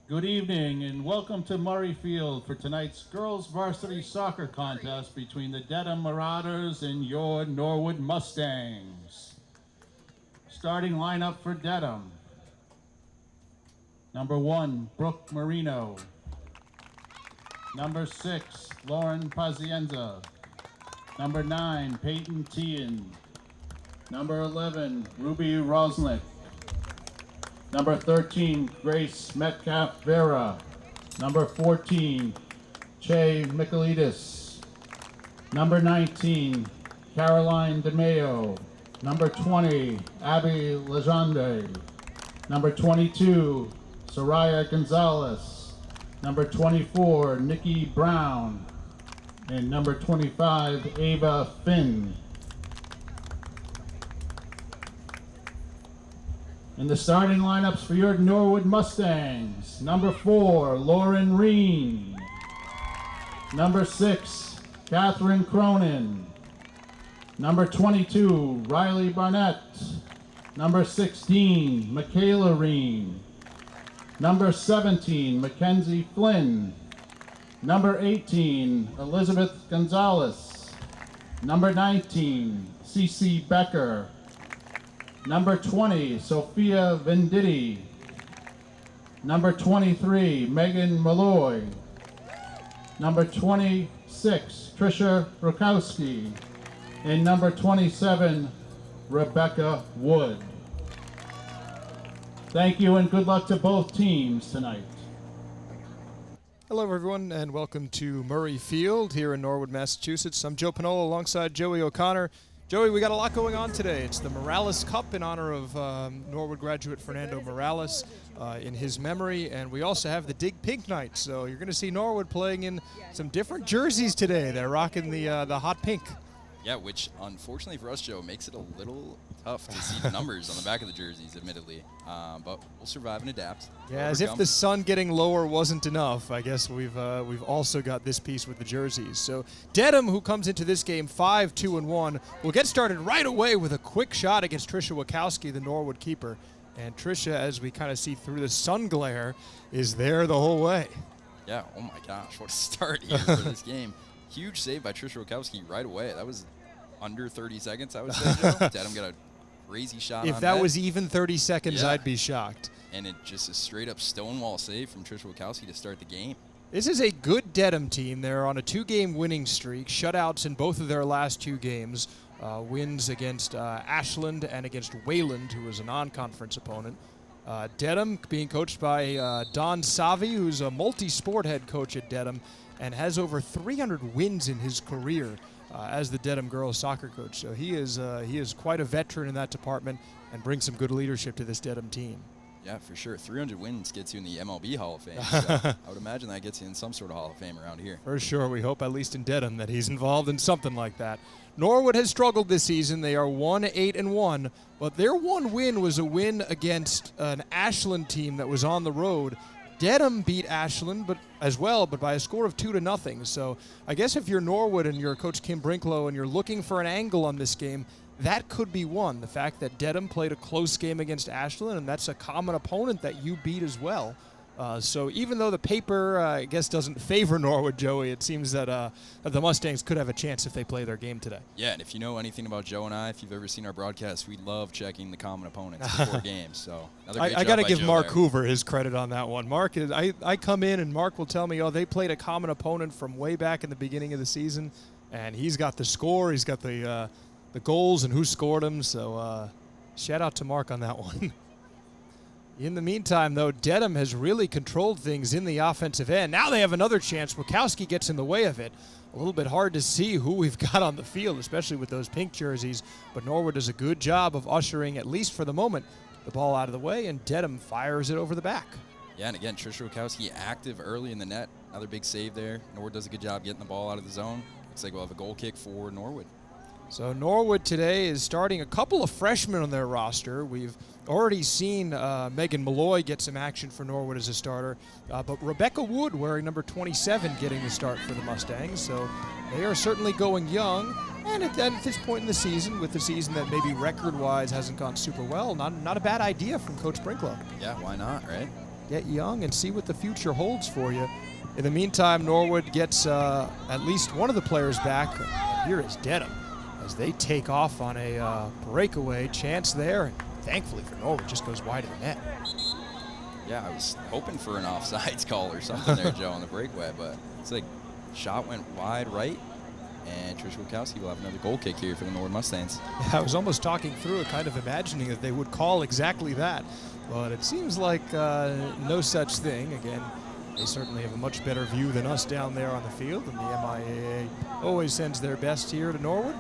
Good evening and welcome to Murray Field for tonight's girls varsity soccer contest between the Dedham Marauders and your Norwood Mustangs. Starting lineup for Dedham. Number 1, Brooke Marino. Number 6, Lauren Pazienza. Number 9, Peyton Tien. Number 11, Ruby Rosnick. Number 13, Grace Metcalf Vera. Number 14, Che Michaelidis. Number 19, Caroline DeMeo. Number 20, Abby Legendre. Number 22, Soraya Gonzalez. Number 24, Nikki Brown. And number 25, Ava Finn. In the starting lineups for your Norwood Mustangs, number 4, Lauren Reen. Number 6, Catherine Cronin. Number 22, Riley Barnett. Number 16, Michaela Reen. Number 17, Mackenzie Flynn. Number 18, Elizabeth Gonzalez. Number 19, Cece Becker. Number 20, Sophia Venditti. Number 23, Megan Malloy. Number 26, Trisha Rukowski. And number 27, Rebecca Wood. Thank you and good luck to both teams tonight. Hello, everyone, and welcome to Murray Field here in Norwood, Massachusetts. I'm Joe Panola alongside Joey O'Connor. Joey, we got a lot going on today. It's the Morales Cup in honor of Norwood graduate Fernando Morales in his memory, and we also have the Dig Pink Night. So you're going to see Norwood playing in some different jerseys today. They're rocking the hot pink. Yeah, which unfortunately for us, Joe, makes it a little tough to see the numbers on the back of the jerseys, admittedly. But we'll survive and adapt. Yeah, as if the sun getting lower wasn't enough. I guess we've also got this piece with the jerseys. So Dedham, who comes into this game 5-2-1, will get started right away with a quick shot against Trisha Wachowski, the Norwood keeper. And Trisha, as we kind of see through the sun glare, is there the whole way. Yeah, oh my gosh, what a start here for this game. Huge save by Trisha Wachowski right away. That was under 30 seconds, I would say, Joe. Dedham got a crazy shot If on that was even 30 seconds, yeah. I'd be shocked. And it just a straight-up stonewall save from Trisha Wachowski to start the game. This is a good Dedham team. They're on a 2-game winning streak, shutouts in both of their last 2 games, wins against Ashland and against Wayland, who was a non-conference opponent. Dedham being coached by Don Savi, who's a multi-sport head coach at Dedham, and has over 300 wins in his career as the Dedham girls soccer coach. So he is quite a veteran in that department and brings some good leadership to this Dedham team. Yeah, for sure. 300 wins gets you in the MLB Hall of Fame. So I would imagine that gets you in some sort of Hall of Fame around here. For sure. We hope, at least in Dedham, that he's involved in something like that. Norwood has struggled this season. They are 1-8-1, but their one win was a win against an Ashland team that was on the road. Dedham beat Ashland but by a score of 2-0. So I guess if you're Norwood and you're Coach Kim Brinklow and you're looking for an angle on this game, that could be one. The fact that Dedham played a close game against Ashland, and that's a common opponent that you beat as well. So even though the paper, I guess, doesn't favor Norwood, Joey, it seems that the Mustangs could have a chance if they play their game today. Yeah, and if you know anything about Joe and I, if you've ever seen our broadcast, we love checking the common opponents before games. So I got to give Mark Hoover his credit on that one. Mark, I come in and Mark will tell me, oh, they played a common opponent from way back in the beginning of the season, and he's got the score, he's got the goals and who scored them. So shout out to Mark on that one. In the meantime, though, Dedham has really controlled things in the offensive end. Now they have another chance. Wachowski gets in the way of it. A little bit hard to see who we've got on the field, especially with those pink jerseys. But Norwood does a good job of ushering, at least for the moment, the ball out of the way, and Dedham fires it over the back. Yeah, and again, Trisha Wachowski active early in the net. Another big save there. Norwood does a good job getting the ball out of the zone. Looks like we'll have a goal kick for Norwood. So Norwood today is starting a couple of freshmen on their roster. We've already seen Megan Malloy get some action for Norwood as a starter, but Rebecca Wood, wearing number 27, getting the start for the Mustangs. So they are certainly going young, and at this point in the season, with the season that maybe record-wise hasn't gone super well, not a bad idea from Coach Brinklow. Yeah, why not, right? get young and see what the future holds for you. In the meantime, Norwood gets at least one of the players back. Here is Dedham as they take off on a breakaway chance there. And thankfully for Norwood, just goes wide of the net. Yeah, I was hoping for an offsides call or something there, Joe, on the breakaway, but it's like shot went wide right, and Trisha Wachowski will have another goal kick here for the Norwood Mustangs. I was almost talking through it, kind of imagining that they would call exactly that, but it seems like no such thing. Again, they certainly have a much better view than us down there on the field, and the MIAA always sends their best here to Norwood.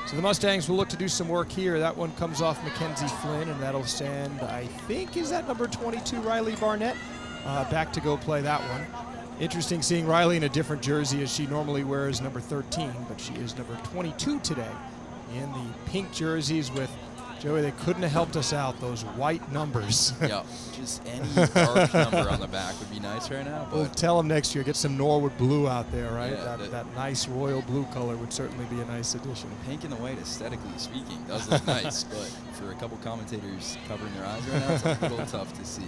So the Mustangs will look to do some work here. That one comes off Mackenzie Flynn, and that'll stand, I think, is that number 22, Riley Barnett? Back to go play that one. Interesting seeing Riley in a different jersey, as she normally wears number 13, but she is number 22 today in the pink jerseys with, Joey, they couldn't have helped us out, those white numbers. Yep, just any dark number on the back would be nice right now. But we'll tell them next year, get some Norwood blue out there, right? Yeah, that nice royal blue color would certainly be a nice addition. Pink and the white, aesthetically speaking, does look nice, but for a couple commentators covering their eyes right now, it's a little tough to see.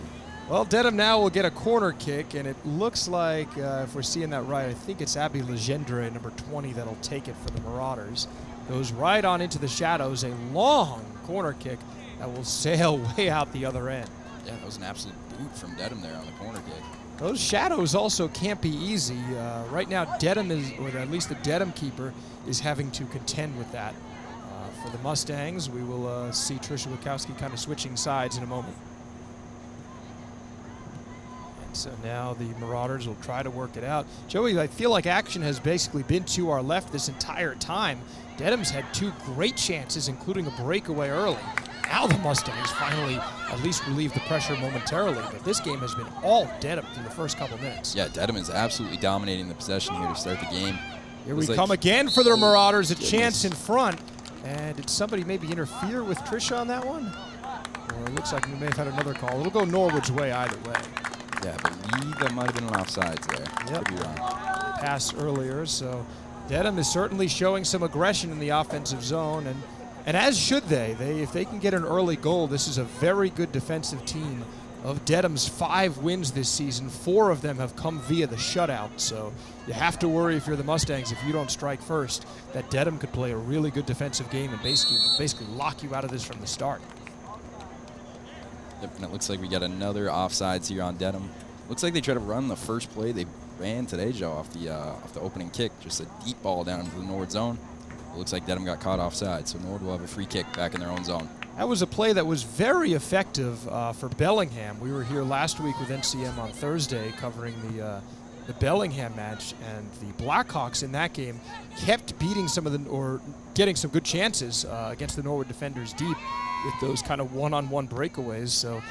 Well, Dedham now will get a corner kick, and it looks like, if we're seeing that right, I think it's Abby Legendre, number 20, that'll take it for the Marauders. Goes right on into the shadows, a long corner kick that will sail way out the other end. Yeah, that was an absolute boot from Dedham there on the corner kick. Those shadows also can't be easy. Right now, Dedham is, or at least the Dedham keeper, is having to contend with that. For the Mustangs, we will see Trisha Wachowski kind of switching sides in a moment. And so now the Marauders will try to work it out. Joey, I feel like action has basically been to our left this entire time. Dedham's had two great chances, including a breakaway early. Now the Mustangs finally at least relieve the pressure momentarily, but this game has been all Dedham through the first couple minutes. Yeah, Dedham is absolutely dominating the possession here to start the game. Here we come again for their Marauders, a chance in front. And did somebody maybe interfere with Trisha on that one? Or it looks like we may have had another call. It'll go Norwood's way either way. Yeah, I believe that might have been an offsides there. Yep. Could be wrong. Pass earlier, so Dedham is certainly showing some aggression in the offensive zone, and as should they. If they can get an early goal, this is a very good defensive team. Of Dedham's 5 wins this season, 4 of them have come via the shutout, so you have to worry if you're the Mustangs, if you don't strike first, that Dedham could play a really good defensive game and basically lock you out of this from the start. Yep, and it looks like we got another offsides here on Dedham. Looks like they tried to run the first play they ran today, Joe, off the opening kick, just a deep ball down into the Norwood zone. It looks like Dedham got caught offside, so Norwood will have a free kick back in their own zone. That was a play that was very effective for Bellingham. We were here last week with NCM on Thursday covering the Bellingham match, and the Blackhawks in that game kept beating getting some good chances against the Norwood defenders deep with those kind of one-on-one breakaways. So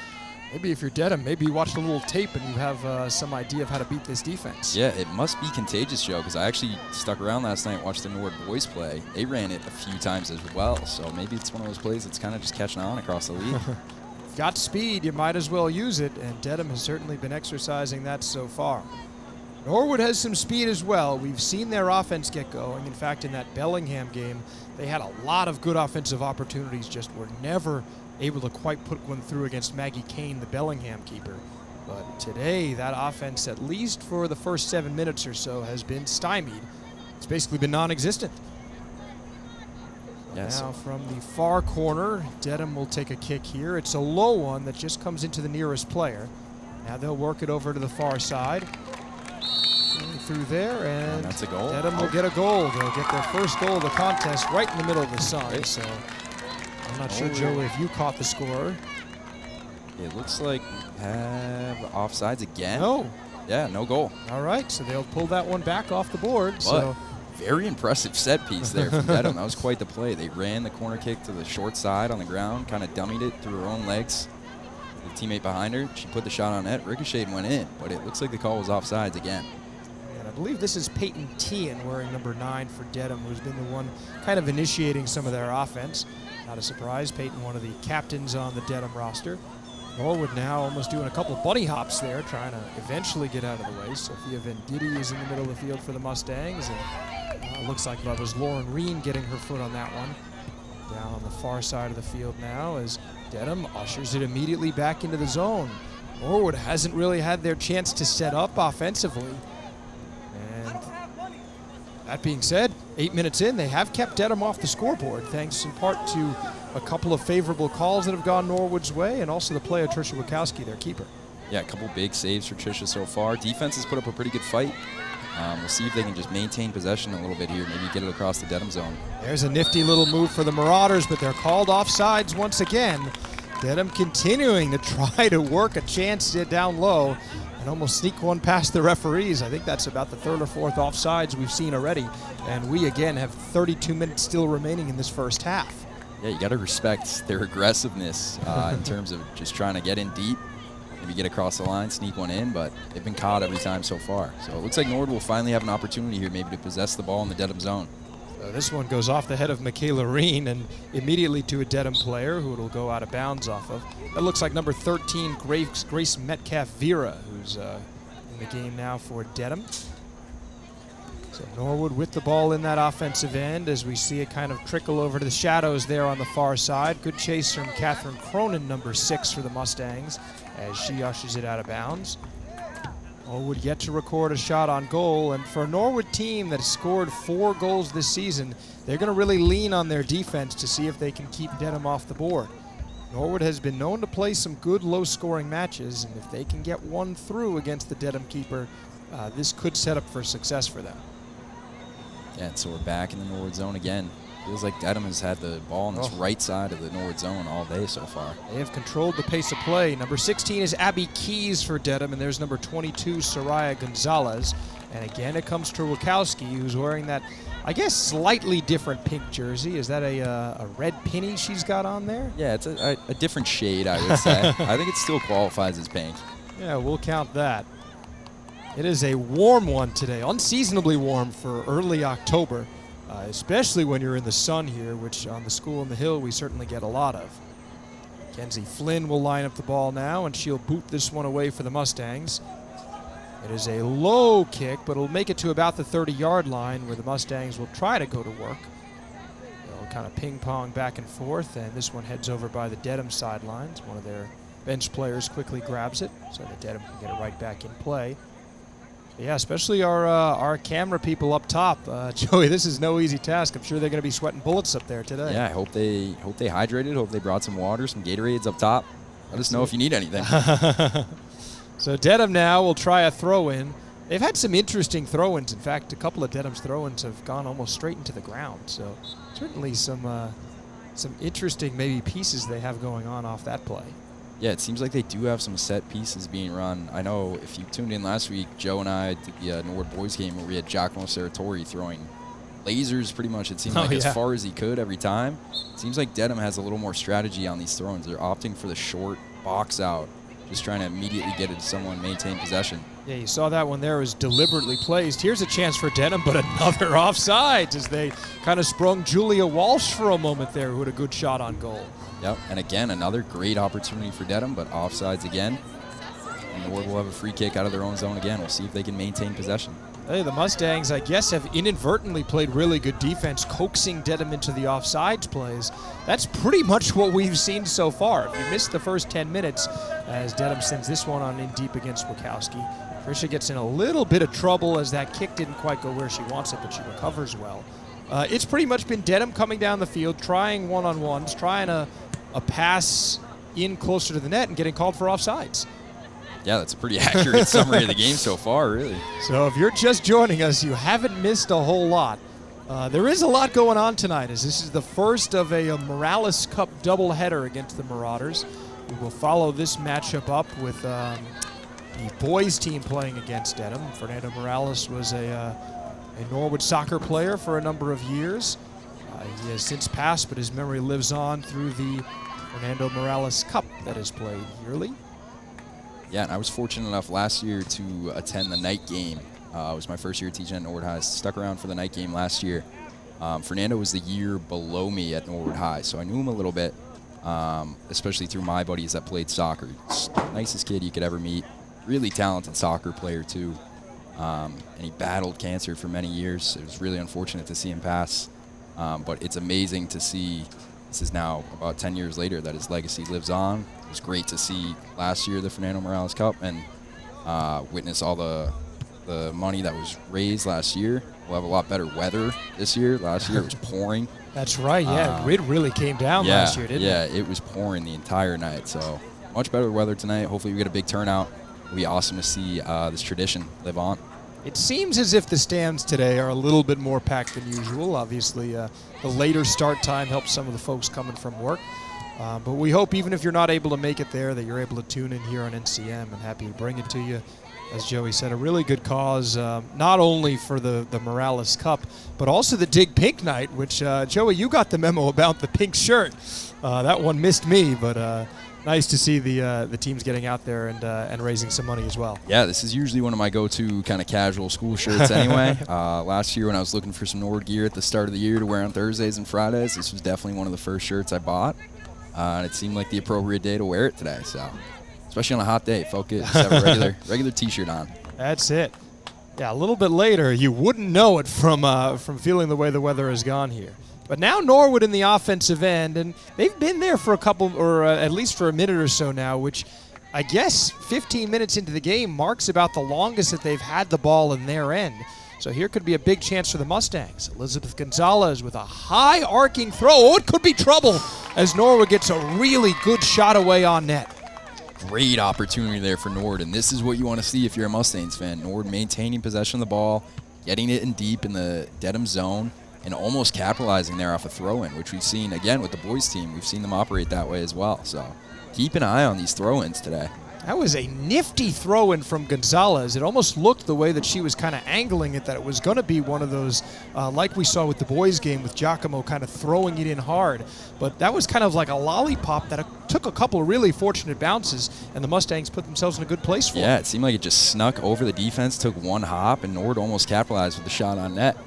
maybe if you're Dedham, maybe you watched a little tape and you have some idea of how to beat this defense. Yeah, it must be contagious, Joe, because I actually stuck around last night and watched the Norwood boys play. They ran it a few times as well, so maybe it's one of those plays that's kind of just catching on across the league. Got speed, you might as well use it, and Dedham has certainly been exercising that so far. Norwood has some speed as well. We've seen their offense get going. In fact, in that Bellingham game, they had a lot of good offensive opportunities, just were never able to quite put one through against Maggie Kane, the Bellingham keeper. But today, that offense, at least for the first 7 minutes or so, has been stymied. It's basically been non-existent. Yes. Now from the far corner, Dedham will take a kick here. It's a low one that just comes into the nearest player. Now they'll work it over to the far side. Going through there, and that's a goal. Dedham will get a goal. They'll get their first goal of the contest right in the middle of the sun. So I'm not sure, Joey, if you caught the score. It looks like we have offsides again. No. Yeah, no goal. All right, so they'll pull that one back off the board. But very impressive set piece there from Dedham. That was quite the play. They ran the corner kick to the short side on the ground, kind of dummied it through her own legs. The teammate behind her, she put the shot on net, ricocheted and went in, but it looks like the call was offsides again. And I believe this is Peyton Tehan wearing number 9 for Dedham, who's been the one kind of initiating some of their offense. Not a surprise, Peyton, one of the captains on the Dedham roster. Norwood now almost doing a couple bunny hops there, trying to eventually get out of the way. Sophia Venditti is in the middle of the field for the Mustangs, and looks like that was Lauren Reen getting her foot on that one. Down on the far side of the field now as Dedham ushers it immediately back into the zone. Norwood hasn't really had their chance to set up offensively. And that being said, 8 minutes in, they have kept Dedham off the scoreboard, thanks in part to a couple of favorable calls that have gone Norwood's way, and also the play of Trisha Wachowski, their keeper. Yeah, a couple big saves for Trisha so far. Defense has put up a pretty good fight. We'll see if they can just maintain possession a little bit here, maybe get it across the Dedham zone. There's a nifty little move for the Marauders, but they're called offsides once again. Dedham continuing to try to work a chance down low and almost sneak one past the referees. I think that's about the third or fourth offsides we've seen already. And we, again, have 32 minutes still remaining in this first half. Yeah, you got to respect their aggressiveness in terms of just trying to get in deep, maybe get across the line, sneak one in, but they've been caught every time so far. So it looks like Norwood will finally have an opportunity here maybe to possess the ball in the Dedham zone. This one goes off the head of Michaela Reen and immediately to a Dedham player who it'll go out of bounds off of. That looks like number 13, Grace Metcalf Vera, who's in the game now for Dedham. So Norwood with the ball in that offensive end as we see it kind of trickle over to the shadows there on the far side. Good chase from Catherine Cronin, number 6 for the Mustangs, as she ushers it out of bounds. Norwood yet to record a shot on goal, and for a Norwood team that has scored 4 goals this season, they're going to really lean on their defense to see if they can keep Dedham off the board. Norwood has been known to play some good low-scoring matches, and if they can get one through against the Dedham keeper, this could set up for success for them. Yeah, and so we're back in the Norwood zone again. Feels like Dedham has had the ball on this right side of the Norwood zone all day so far. They have controlled the pace of play. Number 16 is Abby Keys for Dedham, and there's number 22, Soraya Gonzalez. And again, it comes to Wachowski, who's wearing that, I guess, slightly different pink jersey. Is that a red pinny she's got on there? Yeah, it's a different shade, I would say. I think it still qualifies as pink. Yeah, we'll count that. It is a warm one today, unseasonably warm for early October. Especially when you're in the sun here, which on the School on the Hill we certainly get a lot of. Kenzie Flynn will line up the ball now, and she'll boot this one away for the Mustangs. It is a low kick, but it'll make it to about the 30-yard line where the Mustangs will try to go to work. They'll kind of ping-pong back and forth, and this one heads over by the Dedham sidelines. One of their bench players quickly grabs it so that Dedham can get it right back in play. Yeah, especially our camera people up top. Joey, this is no easy task. I'm sure they're going to be sweating bullets up there today. Yeah, I hope they hydrated. Hope they brought some water, some Gatorades up top. Let us know if you need anything. So Dedham now will try a throw-in. They've had some interesting throw-ins. In fact, a couple of Dedham's throw-ins have gone almost straight into the ground. So certainly some interesting maybe pieces they have going on off that play. Yeah, it seems like they do have some set pieces being run. I know if you tuned in last week, Joe and I did the Norwood boys game where we had Giacomo Serratori throwing lasers pretty much, it seemed like, as far as he could every time. It seems like Dedham has a little more strategy on these throw-ins. They're opting for the short box out, just trying to immediately get it to someone, maintain possession. Yeah, you saw that one there was deliberately placed. Here's a chance for Dedham, but another offsides as they kind of sprung Julia Walsh for a moment there, who had a good shot on goal. Yep, and again, another great opportunity for Dedham, but offsides again. And Norwood will have a free kick out of their own zone again. We'll see if they can maintain possession. Hey, the Mustangs, I guess, have inadvertently played really good defense, coaxing Dedham into the offsides plays. That's pretty much what we've seen so far. If you missed the first 10 minutes, as Dedham sends this one on in deep against Wachowski, Trisha gets in a little bit of trouble as that kick didn't quite go where she wants it, but she recovers well. It's pretty much been Dedham coming down the field, trying one-on-ones, trying a pass in closer to the net and getting called for offsides. Yeah, that's a pretty accurate summary of the game so far, really. So if you're just joining us, you haven't missed a whole lot. There is a lot going on tonight, as this is the first of a Morales Cup doubleheader against the Marauders. We will follow this matchup up with the boys team playing against Dedham. Fernando Morales was a Norwood soccer player for a number of years. He has since passed, but his memory lives on through the Fernando Morales Cup that is played yearly. Yeah, and I was fortunate enough last year to attend the night game. It was my first year teaching at Norwood High. Stuck around for the night game last year. Fernando was the year below me at Norwood High, so I knew him a little bit, especially through my buddies that played soccer. Nicest kid you could ever meet. Really talented soccer player, too. And he battled cancer for many years. It was really unfortunate to see him pass. But it's amazing to see this is now about 10 years later that his legacy lives on. It was great to see last year the Fernando Morales Cup and witness all the money that was raised last year. We'll have a lot better weather this year. Last year it was pouring. That's right, yeah. It really came down last year, didn't it? Yeah, it was pouring the entire night. So much better weather tonight. Hopefully we get a big turnout. It'll be awesome to see this tradition live on. It seems as if the stands today are a little bit more packed than usual. Obviously, the later start time helps some of the folks coming from work. But we hope even if you're not able to make it there, that you're able to tune in here on NCM, and happy to bring it to you. As Joey said, a really good cause, not only for the Morales Cup, but also the Dig Pink Night, which, Joey, you got the memo about the pink shirt. That one missed me, but nice to see the teams getting out there and raising some money as well. Yeah, this is usually one of my go-to kind of casual school shirts anyway. Last year when I was looking for some Norwood gear at the start of the year to wear on Thursdays and Fridays, this was definitely one of the first shirts I bought. And it seemed like the appropriate day to wear it today. So, especially on a hot day, felt good. Just have a regular T-shirt on. That's it. Yeah, a little bit later, you wouldn't know it from feeling the way the weather has gone here. But now Norwood in the offensive end, and they've been there for a couple, or at least for a minute or so now, which I guess 15 minutes into the game marks about the longest that they've had the ball in their end. So here could be a big chance for the Mustangs. Elizabeth Gonzalez with a high arcing throw. Oh, it could be trouble as Norwood gets a really good shot away on net. Great opportunity there for Norwood, and this is what you want to see if you're a Mustangs fan. Norwood maintaining possession of the ball, getting it in deep in the Dedham zone, and almost capitalizing there off a throw-in, which we've seen, again, with the boys team. We've seen them operate that way as well. So keep an eye on these throw-ins today. That was a nifty throw-in from Gonzalez. It almost looked the way that she was kind of angling it, that it was going to be one of those, like we saw with the boys' game with Giacomo kind of throwing it in hard. But that was kind of like a lollipop that took a couple of really fortunate bounces, and the Mustangs put themselves in a good place for it. Yeah, it seemed like it just snuck over the defense, took one hop, and Norwood almost capitalized with the shot on net.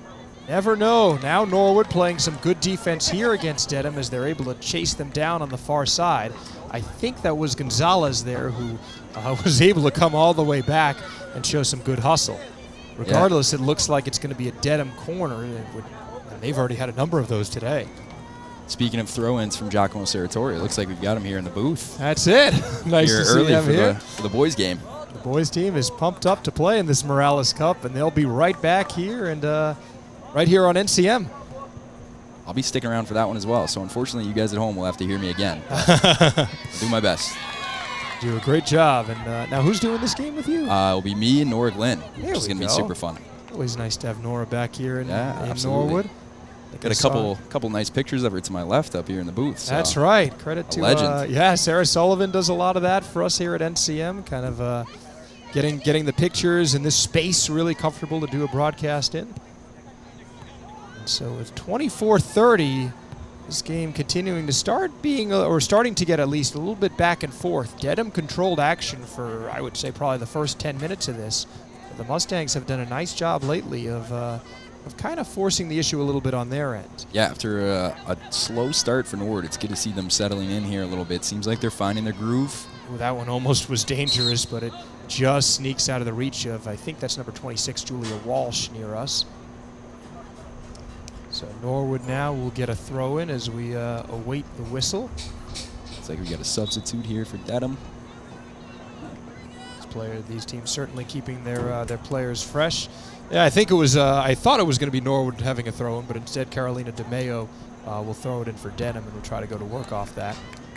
Never know. Now Norwood playing some good defense here against Dedham as they're able to chase them down on the far side. I think that was Gonzalez there who was able to come all the way back and show some good hustle. Regardless, It looks like it's going to be a Dedham corner, and they've already had a number of those today. Speaking of throw-ins from Giacomo Serratore, it looks like we've got him here in the booth. That's it. Nice here to see him here. For the boys' game. The boys' team is pumped up to play in this Morales Cup, and they'll be right back here and right here on NCM. I'll be sticking around for that one as well. So unfortunately, you guys at home will have to hear me again. I'll do my best. Do a great job. And now who's doing this game with you? It'll be me and Nora Glenn, which is going to be go. super fun. Always nice to have Nora back here in absolutely. Norwood. Got a couple nice pictures of her to my left up here in the booth. So. That's right. Credit to legend. Sarah Sullivan does a lot of that for us here at NCM, kind of getting the pictures in this space really comfortable to do a broadcast in. So with 24:30, this game continuing to starting to get at least a little bit back and forth. Dedham controlled action for, I would say, probably the first 10 minutes of this. But the Mustangs have done a nice job lately of kind of forcing the issue a little bit on their end. Yeah, after a slow start for Norwood, it's good to see them settling in here a little bit. Seems like they're finding their groove. Ooh, that one almost was dangerous, but it just sneaks out of the reach of, I think that's number 26, Julia Walsh, near us. So Norwood now will get a throw in as we await the whistle. Looks like we got a substitute here for Dedham. These teams certainly keeping their players fresh. Yeah, I think it was. I thought it was going to be Norwood having a throw in, but instead Carolina DeMeo will throw it in for Dedham, and we'll try to go to work off that.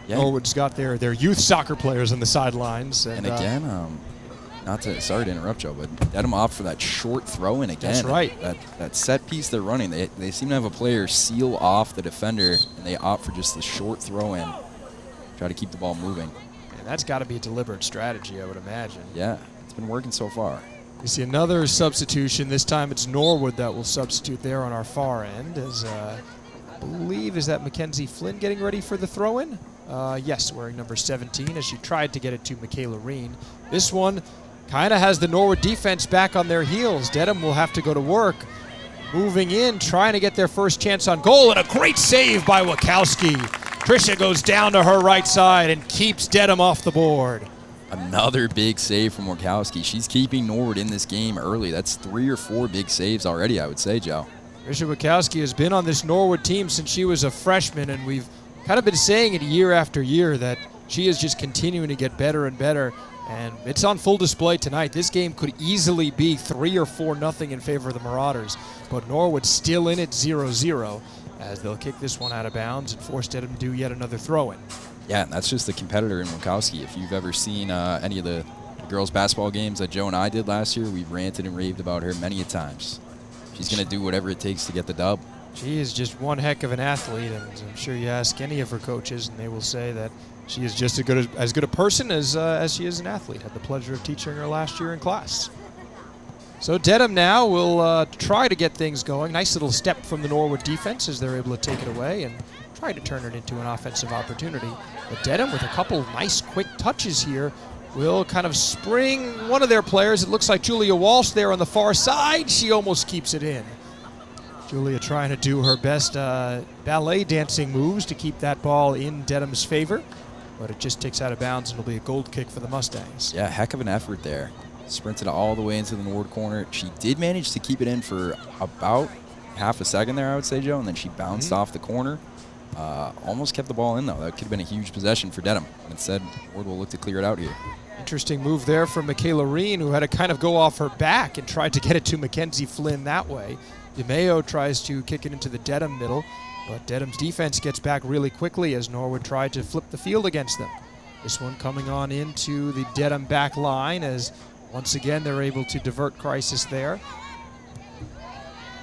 Yeah. Norwood's got their youth soccer players on the sidelines. And again, sorry to interrupt, Joe, but Dedham opt for that short throw in again. That's right. That set piece they're running, they seem to have a player seal off the defender, and they opt for just the short throw in. Try to keep the ball moving. And that's got to be a deliberate strategy, I would imagine. Yeah, it's been working so far. We see another substitution. This time it's Norwood that will substitute there on our far end. As I believe, is that Mackenzie Flynn getting ready for the throw-in? Yes, wearing number 17 as she tried to get it to Michaela Reen. This one kind of has the Norwood defense back on their heels. Dedham will have to go to work. Moving in, trying to get their first chance on goal, and a great save by Wachowski. Tricia goes down to her right side and keeps Dedham off the board. Another big save from Wachowski. She's keeping Norwood in this game early. That's 3 or 4 big saves already, I would say, Joe. Tricia Wachowski has been on this Norwood team since she was a freshman, and we've kind of been saying it year after year that she is just continuing to get better and better, and it's on full display tonight. This game could easily be 3 or 4-0 in favor of the Marauders, but Norwood still in it 0-0 as they'll kick this one out of bounds and force Dedham to do yet another throw-in. Yeah, and that's just the competitor in Wachowski. If you've ever seen any of the girls' basketball games that Joe and I did last year, we've ranted and raved about her many a times. She's going to do whatever it takes to get the dub. She is just one heck of an athlete, and I'm sure you ask any of her coaches, and they will say that she is just as good a person as she is an athlete. Had the pleasure of teaching her last year in class. So Dedham now will try to get things going. Nice little step from the Norwood defense as they're able to take it away and try to turn it into an offensive opportunity. But Dedham, with a couple nice quick touches here, will kind of spring one of their players. It looks like Julia Walsh there on the far side. She almost keeps it in. Julia trying to do her best ballet dancing moves to keep that ball in Dedham's favor, but it just ticks out of bounds and it'll be a gold kick for the Mustangs. Yeah, heck of an effort there. Sprinted all the way into the Norwood corner. She did manage to keep it in for about half a second there, I would say, Joe, and then she bounced off the corner. Almost kept the ball in, though. That could have been a huge possession for Dedham. Instead, Ward will look to clear it out here. Interesting move there from Michaela Reen, who had to kind of go off her back and tried to get it to Mackenzie Flynn that way. DeMeo tries to kick it into the Dedham middle, but Dedham's defense gets back really quickly as Norwood tried to flip the field against them. This one coming on into the Dedham back line as once again they're able to divert crisis there.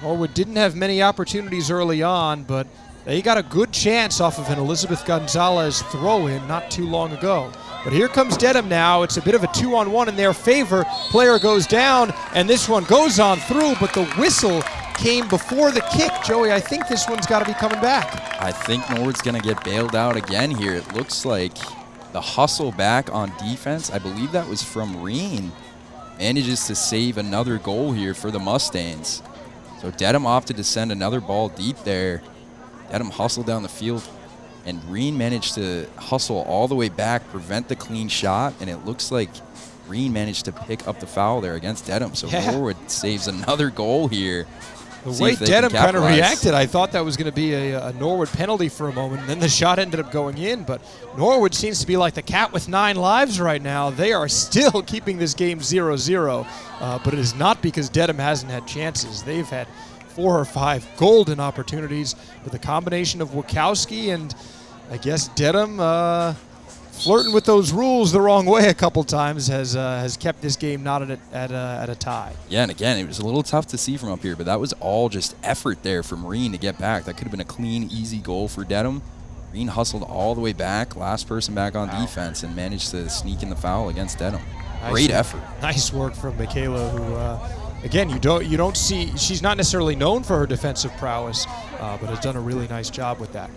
Norwood didn't have many opportunities early on, but they got a good chance off of an Elizabeth Gonzalez throw-in not too long ago. But here comes Dedham now. It's a bit of a 2-on-1 in their favor. Player goes down, and this one goes on through, but the whistle came before the kick. Joey, I think this one's got to be coming back. I think Norwood's going to get bailed out again here. It looks like the hustle back on defense, I believe that was from Reen, manages to save another goal here for the Mustangs. So Dedham opted to send another ball deep there. Dedham hustled down the field, and Reen managed to hustle all the way back, prevent the clean shot, and it looks like Reen managed to pick up the foul there against Dedham. So Norwood saves another goal here. The way Dedham kind of reacted, I thought that was going to be a Norwood penalty for a moment, and then the shot ended up going in. But Norwood seems to be like the cat with 9 lives right now. They are still keeping this game 0-0, but it is not because Dedham hasn't had chances. They've had 4 or 5 golden opportunities, but the combination of Wachowski and I guess Dedham flirting with those rules the wrong way a couple times has kept this game not at a tie. Yeah, and again, it was a little tough to see from up here, but that was all just effort there from Reen to get back. That could have been a clean, easy goal for Dedham. Reen hustled all the way back, last person back on defense, and managed to sneak in the foul against Dedham. Great effort. Nice work from Michaela, who, again, you don't see, she's not necessarily known for her defensive prowess, but has done a really nice job with that.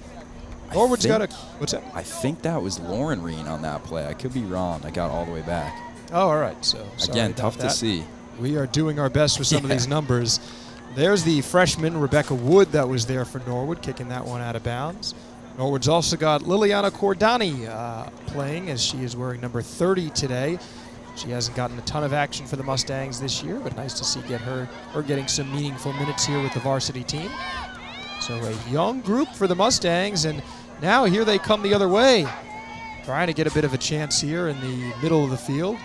Norwood's got a, what's that? I think that was Lauren Reen on that play. I could be wrong. I got all the way back. Oh, all right. So again, tough to see. We are doing our best with some of these numbers. There's the freshman Rebecca Wood that was there for Norwood, kicking that one out of bounds. Norwood's also got Liliana Cordani playing, as she is wearing number 30 today. She hasn't gotten a ton of action for the Mustangs this year, but nice to see her getting some meaningful minutes here with the varsity team. So a young group for the Mustangs, and now here they come the other way, trying to get a bit of a chance here in the middle of the field.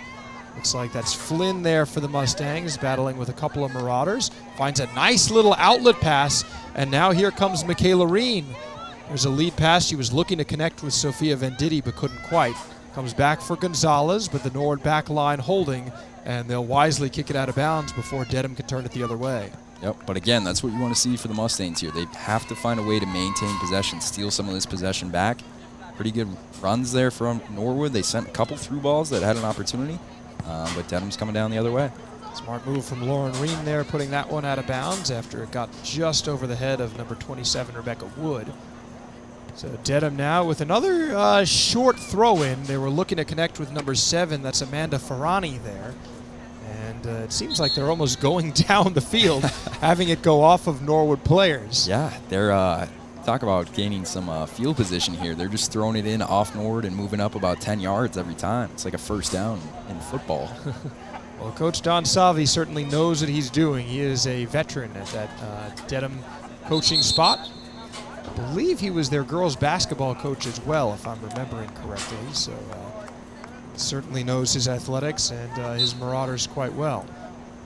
Looks like that's Flynn there for the Mustangs, battling with a couple of Marauders. Finds a nice little outlet pass, and now here comes Michaela Reen. There's a lead pass. She was looking to connect with Sophia Venditti, but couldn't quite. Comes back for Gonzalez, but the Norwood back line holding, and they'll wisely kick it out of bounds before Dedham can turn it the other way. Yep, but again, that's what you want to see for the Mustangs here. They have to find a way to maintain possession, steal some of this possession back. Pretty good runs there from Norwood. They sent a couple through balls that had an opportunity, but Dedham's coming down the other way. Smart move from Lauren Reen there, putting that one out of bounds after it got just over the head of number 27, Rebecca Wood. So Dedham now with another short throw-in. They were looking to connect with number 7. That's Amanda Ferrani there. And it seems like they're almost going down the field, having it go off of Norwood players. Yeah, they're talk about gaining some field position here. They're just throwing it in off Norwood and moving up about 10 yards every time. It's like a first down in football. Well, Coach Don Savi certainly knows what he's doing. He is a veteran at that Dedham coaching spot. I believe he was their girls basketball coach as well, if I'm remembering correctly. So certainly knows his athletics and his Marauders quite well.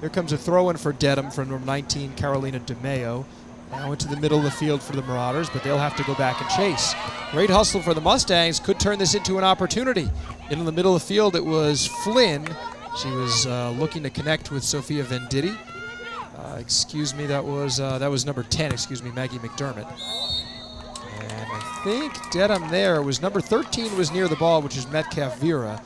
Here comes a throw-in for Dedham from number 19, Carolina DeMeo. Now into the middle of the field for the Marauders, but they'll have to go back and chase. Great hustle for the Mustangs. Could turn this into an opportunity. In the middle of the field, it was Flynn. She was looking to connect with Sophia Venditti. Excuse me, that was number 10, Maggie McDermott. And I think Dedham there was number 13 was near the ball, which is Metcalf Vera.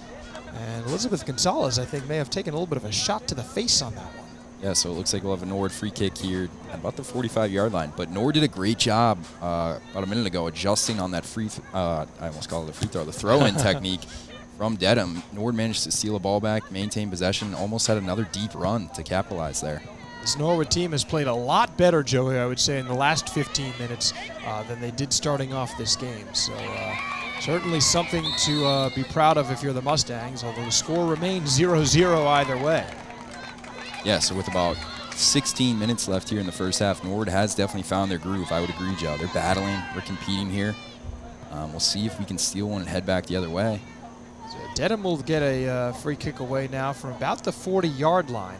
And Elizabeth Gonzalez, I think, may have taken a little bit of a shot to the face on that one. Yeah, so it looks like we'll have a Norwood free kick here at about the 45-yard line. But Norwood did a great job about a minute ago adjusting on that I almost called it a free throw, the throw-in technique from Dedham. Norwood managed to steal a ball back, maintain possession, almost had another deep run to capitalize there. This Norwood team has played a lot better, Joey, I would say, in the last 15 minutes than they did starting off this game. So certainly something to be proud of if you're the Mustangs, although the score remains 0-0 either way. Yeah, so with about 16 minutes left here in the first half, Norwood has definitely found their groove. I would agree, Joe. They're battling. We're competing here. We'll see if we can steal one and head back the other way. So Dedham will get a free kick away now from about the 40-yard line.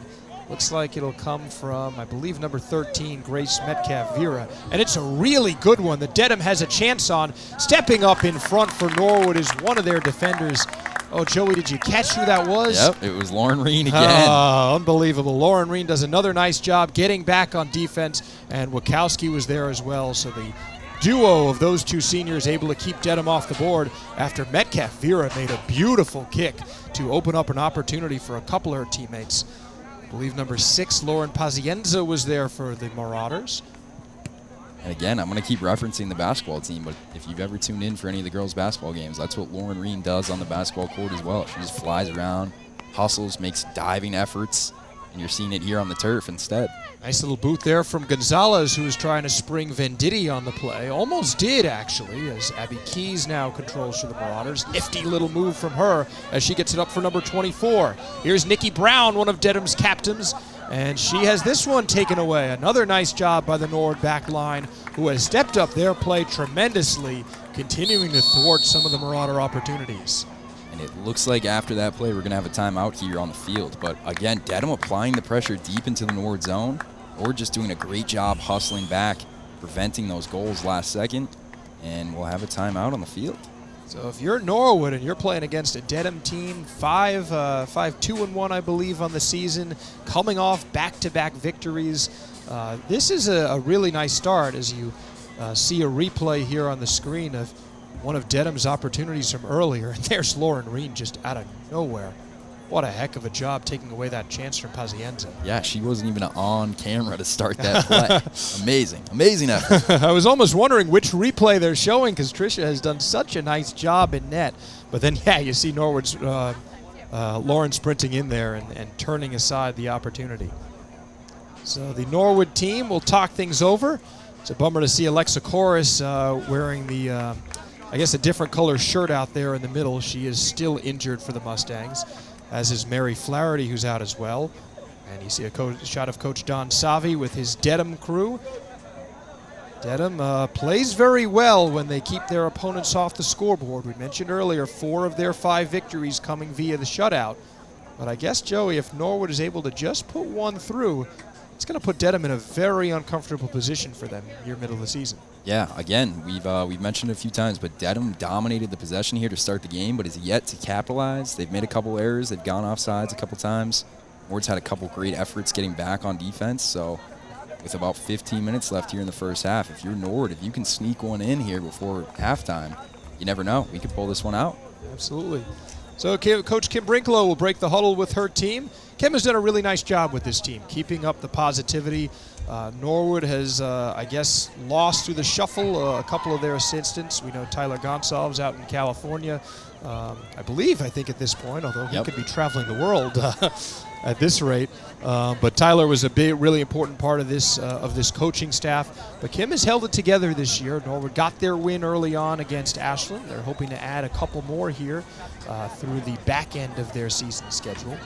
Looks like it'll come from, I believe, number 13, Grace Metcalf Vera. And it's a really good one that Dedham has a chance on. Stepping up in front for Norwood is one of their defenders. Oh, Joey, did you catch who that was? Yep, it was Lauren Reen again. Unbelievable. Lauren Reen does another nice job getting back on defense, and Wachowski was there as well. So the duo of those two seniors able to keep Dedham off the board after Metcalf Vera made a beautiful kick to open up an opportunity for a couple of her teammates. I believe number 6, Lauren Pazienza, was there for the Marauders. And again, I'm going to keep referencing the basketball team, but if you've ever tuned in for any of the girls' basketball games, that's what Lauren Reen does on the basketball court as well. She just flies around, hustles, makes diving efforts, and you're seeing it here on the turf instead. Nice little boot there from Gonzalez, who was trying to spring Venditti on the play. Almost did, actually, as Abby Keys now controls for the Marauders. Nifty little move from her as she gets it up for number 24. Here's Nikki Brown, one of Dedham's captains, and she has this one taken away. Another nice job by the Norwood back line, who has stepped up their play tremendously, continuing to thwart some of the Marauder opportunities. And it looks like after that play, we're going to have a timeout here on the field. But again, Dedham applying the pressure deep into the Norwood zone. Norwood just doing a great job hustling back, preventing those goals last second. And we'll have a timeout on the field. So if you're Norwood and you're playing against a Dedham team, 5-2-1, I believe, on the season, coming off back-to-back victories, this is a really nice start as you see a replay here on the screen of one of Dedham's opportunities from earlier. And there's Lauren Reen just out of nowhere. What a heck of a job taking away that chance from Pazienza. Yeah, she wasn't even on camera to start that play. Amazing effort. I was almost wondering which replay they're showing because Tricia has done such a nice job in net. But then, yeah, you see Norwood's Lauren sprinting in there and turning aside the opportunity. So the Norwood team will talk things over. It's a bummer to see Alexa Corus wearing the, I guess, a different color shirt out there in the middle. She is still injured for the Mustangs, as is Mary Flaherty, who's out as well. And you see a shot of Coach Don Savi with his Dedham crew. Dedham plays very well when they keep their opponents off the scoreboard. We mentioned earlier 4 of their 5 victories coming via the shutout. But I guess, Joey, if Norwood is able to just put one through, it's going to put Dedham in a very uncomfortable position for them near middle of the season. Yeah, again, we've mentioned it a few times, but Dedham dominated the possession here to start the game, but is yet to capitalize. They've made a couple errors. They've gone off sides a couple times. Ward's had a couple great efforts getting back on defense. So with about 15 minutes left here in the first half, if you're Norwood, if you can sneak one in here before halftime, you never know. We could pull this one out. Absolutely. So Coach Kim Brinklow will break the huddle with her team. Kim has done a really nice job with this team, keeping up the positivity. Norwood has, I guess, lost through the shuffle a couple of their assistants. We know Tyler Gonsalves out in California, I think at this point, although he could be traveling the world at this rate. But Tyler was a really important part of this coaching staff. But Kim has held it together this year. Norwood got their win early on against Ashland. They're hoping to add a couple more here through the back end of their season schedule.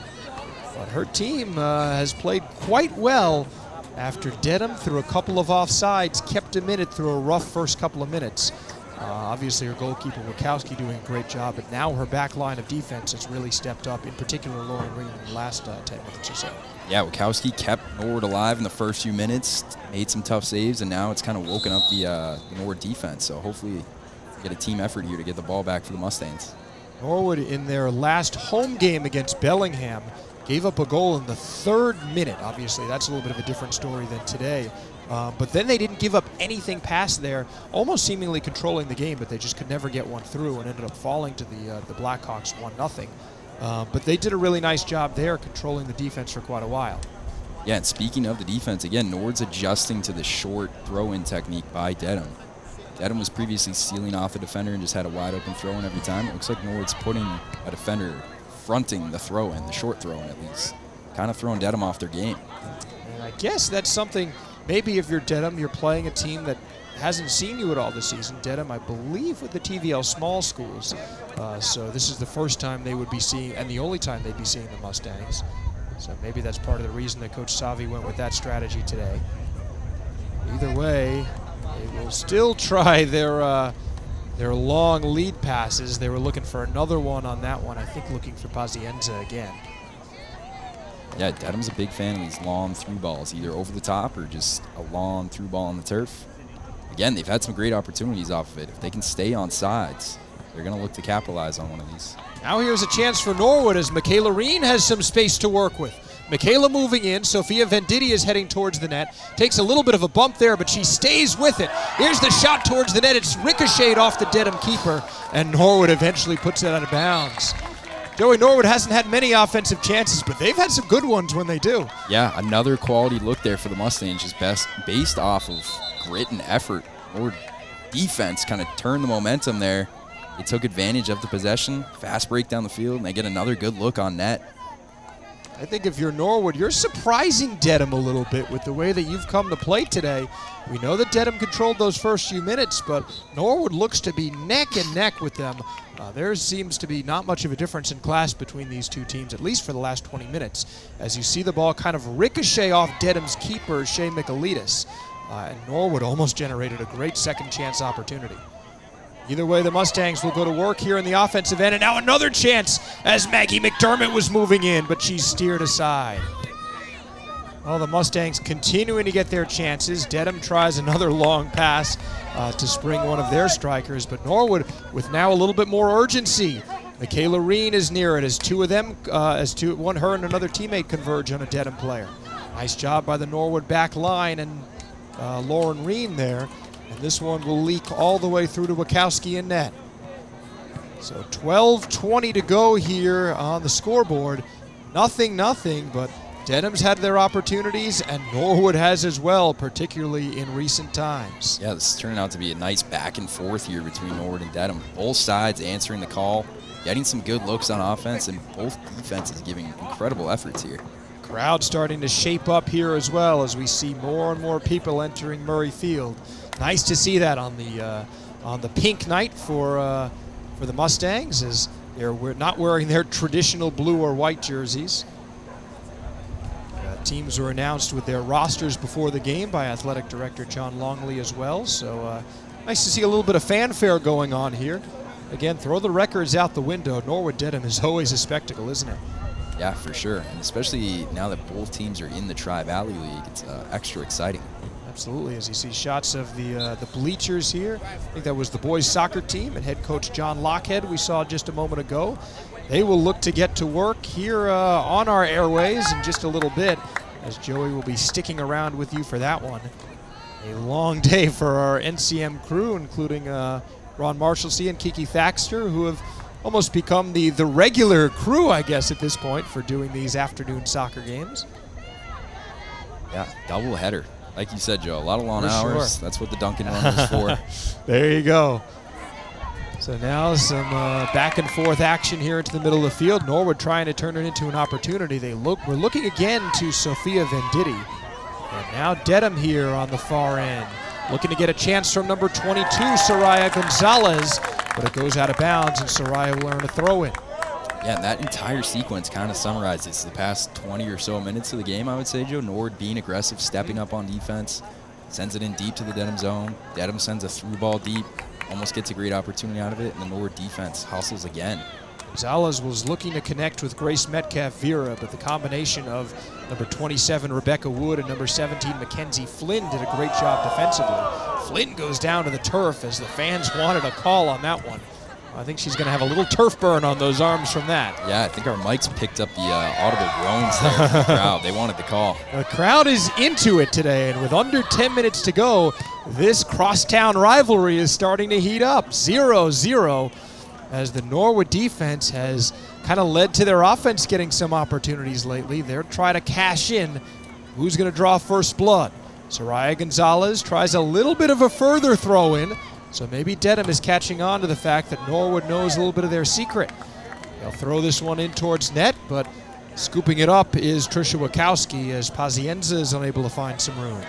But her team has played quite well after Dedham, through a couple of offsides, kept him in it through a rough first couple of minutes. Obviously, her goalkeeper, Wachowski, doing a great job, but now her back line of defense has really stepped up, in particular Lauren Reed in the last 10 minutes or so. Yeah, Wachowski kept Norwood alive in the first few minutes, made some tough saves, and now it's kind of woken up the Norwood defense. So hopefully get a team effort here to get the ball back for the Mustangs. Norwood, in their last home game against Bellingham, gave up a goal in the 3rd minute. Obviously, that's a little bit of a different story than today. But then they didn't give up anything past there, almost seemingly controlling the game, but they just could never get one through and ended up falling to the Blackhawks 1-0. But they did a really nice job there controlling the defense for quite a while. Yeah, and speaking of the defense, again, Norwood's adjusting to the short throw-in technique by Dedham. Dedham was previously stealing off the defender and just had a wide-open throw-in every time. It looks like Norwood's putting a defender fronting the throw-in, the short throw-in at least, kind of throwing Dedham off their game. And I guess that's something, maybe if you're Dedham, you're playing a team that hasn't seen you at all this season. Dedham, I believe, with the TVL small schools. So this is the first time they would be seeing, and the only time they'd be seeing the Mustangs. So maybe that's part of the reason that Coach Savi went with that strategy today. Either way, they will still try their long lead passes. They were looking for another one on that one, I think looking for Pazienza again. Yeah, Dedham's a big fan of these long through balls, either over the top or just a long through ball on the turf. Again, they've had some great opportunities off of it. If they can stay on sides, they're going to look to capitalize on one of these. Now here's a chance for Norwood as Michaela Reen has some space to work with. Michaela moving in, Sophia Venditti is heading towards the net. Takes a little bit of a bump there, but she stays with it. Here's the shot towards the net. It's ricocheted off the Dedham keeper, and Norwood eventually puts it out of bounds. Joey, Norwood hasn't had many offensive chances, but they've had some good ones when they do. Yeah, another quality look there for the Mustangs, just based off of grit and effort. Norwood defense kind of turned the momentum there. They took advantage of the possession, fast break down the field, and they get another good look on net. I think if you're Norwood, you're surprising Dedham a little bit with the way that you've come to play today. We know that Dedham controlled those first few minutes, but Norwood looks to be neck and neck with them. There seems to be not much of a difference in class between these two teams, at least for the last 20 minutes, as you see the ball kind of ricochet off Dedham's keeper, Shea Michaelides. And Norwood almost generated a great second chance opportunity. Either way, the Mustangs will go to work here in the offensive end, and now another chance as Maggie McDermott was moving in, but she's steered aside. Well, the Mustangs continuing to get their chances. Dedham tries another long pass to spring one of their strikers, but Norwood with now a little bit more urgency. Michaela Reen is near it as two of them, her and another teammate converge on a Dedham player. Nice job by the Norwood back line and Lauren Reen there. And this one will leak all the way through to Wachowski in net. So 12:20 to go here on the scoreboard. Nothing, but Dedham's had their opportunities, and Norwood has as well, particularly in recent times. Yeah, this is turning out to be a nice back and forth here between Norwood and Dedham. Both sides answering the call, getting some good looks on offense, and both defenses giving incredible efforts here. Crowd starting to shape up here as well as we see more and more people entering Murray Field. Nice to see that on the pink night for the Mustangs, as they're not wearing their traditional blue or white jerseys. Teams were announced with their rosters before the game by Athletic Director John Longley as well. So nice to see a little bit of fanfare going on here. Again, throw the records out the window. Norwood Dedham is always a spectacle, isn't it? Yeah, for sure, and especially now that both teams are in the Tri-Valley League, it's extra exciting. Absolutely, as you see shots of the bleachers here. I think that was the boys soccer team and head coach John Lockhead we saw just a moment ago. They will look to get to work here on our airways in just a little bit, as Joey will be sticking around with you for that one. A long day for our NCM crew, including Ron Marshalsea and Kiki Thaxter, who have almost become the regular crew, I guess, at this point for doing these afternoon soccer games. Yeah, double header. Like you said, Joe, a lot of long hours. Sure. That's what the Duncan run was for. There you go. So now some back and forth action here into the middle of the field. Norwood trying to turn it into an opportunity. We're looking again to Sophia Venditti. And now Dedham here on the far end. Looking to get a chance from number 22, Soraya Gonzalez, but it goes out of bounds, and Soraya will earn a throw-in. Yeah, and that entire sequence kind of summarizes the past 20 or so minutes of the game, I would say, Joe. Norwood being aggressive, stepping up on defense, sends it in deep to the Dedham zone. Dedham sends a through ball deep, almost gets a great opportunity out of it, and the Norwood defense hustles again. Gonzalez was looking to connect with Grace Metcalf-Vera, but the combination of number 27, Rebecca Wood, and number 17, Mackenzie Flynn did a great job defensively. Flynn goes down to the turf as the fans wanted a call on that one. I think she's going to have a little turf burn on those arms from that. Yeah, I think our mics picked up the audible groans there from the crowd. They wanted the call. The crowd is into it today, and with under 10 minutes to go, this crosstown rivalry is starting to heat up. 0-0 as the Norwood defense has kind of led to their offense getting some opportunities lately. They're trying to cash in. Who's going to draw first blood? Soraya Gonzalez tries a little bit of a further throw in. So maybe Dedham is catching on to the fact that Norwood knows a little bit of their secret. They'll throw this one in towards net, but scooping it up is Trisha Wachowski as Pazienza is unable to find some room.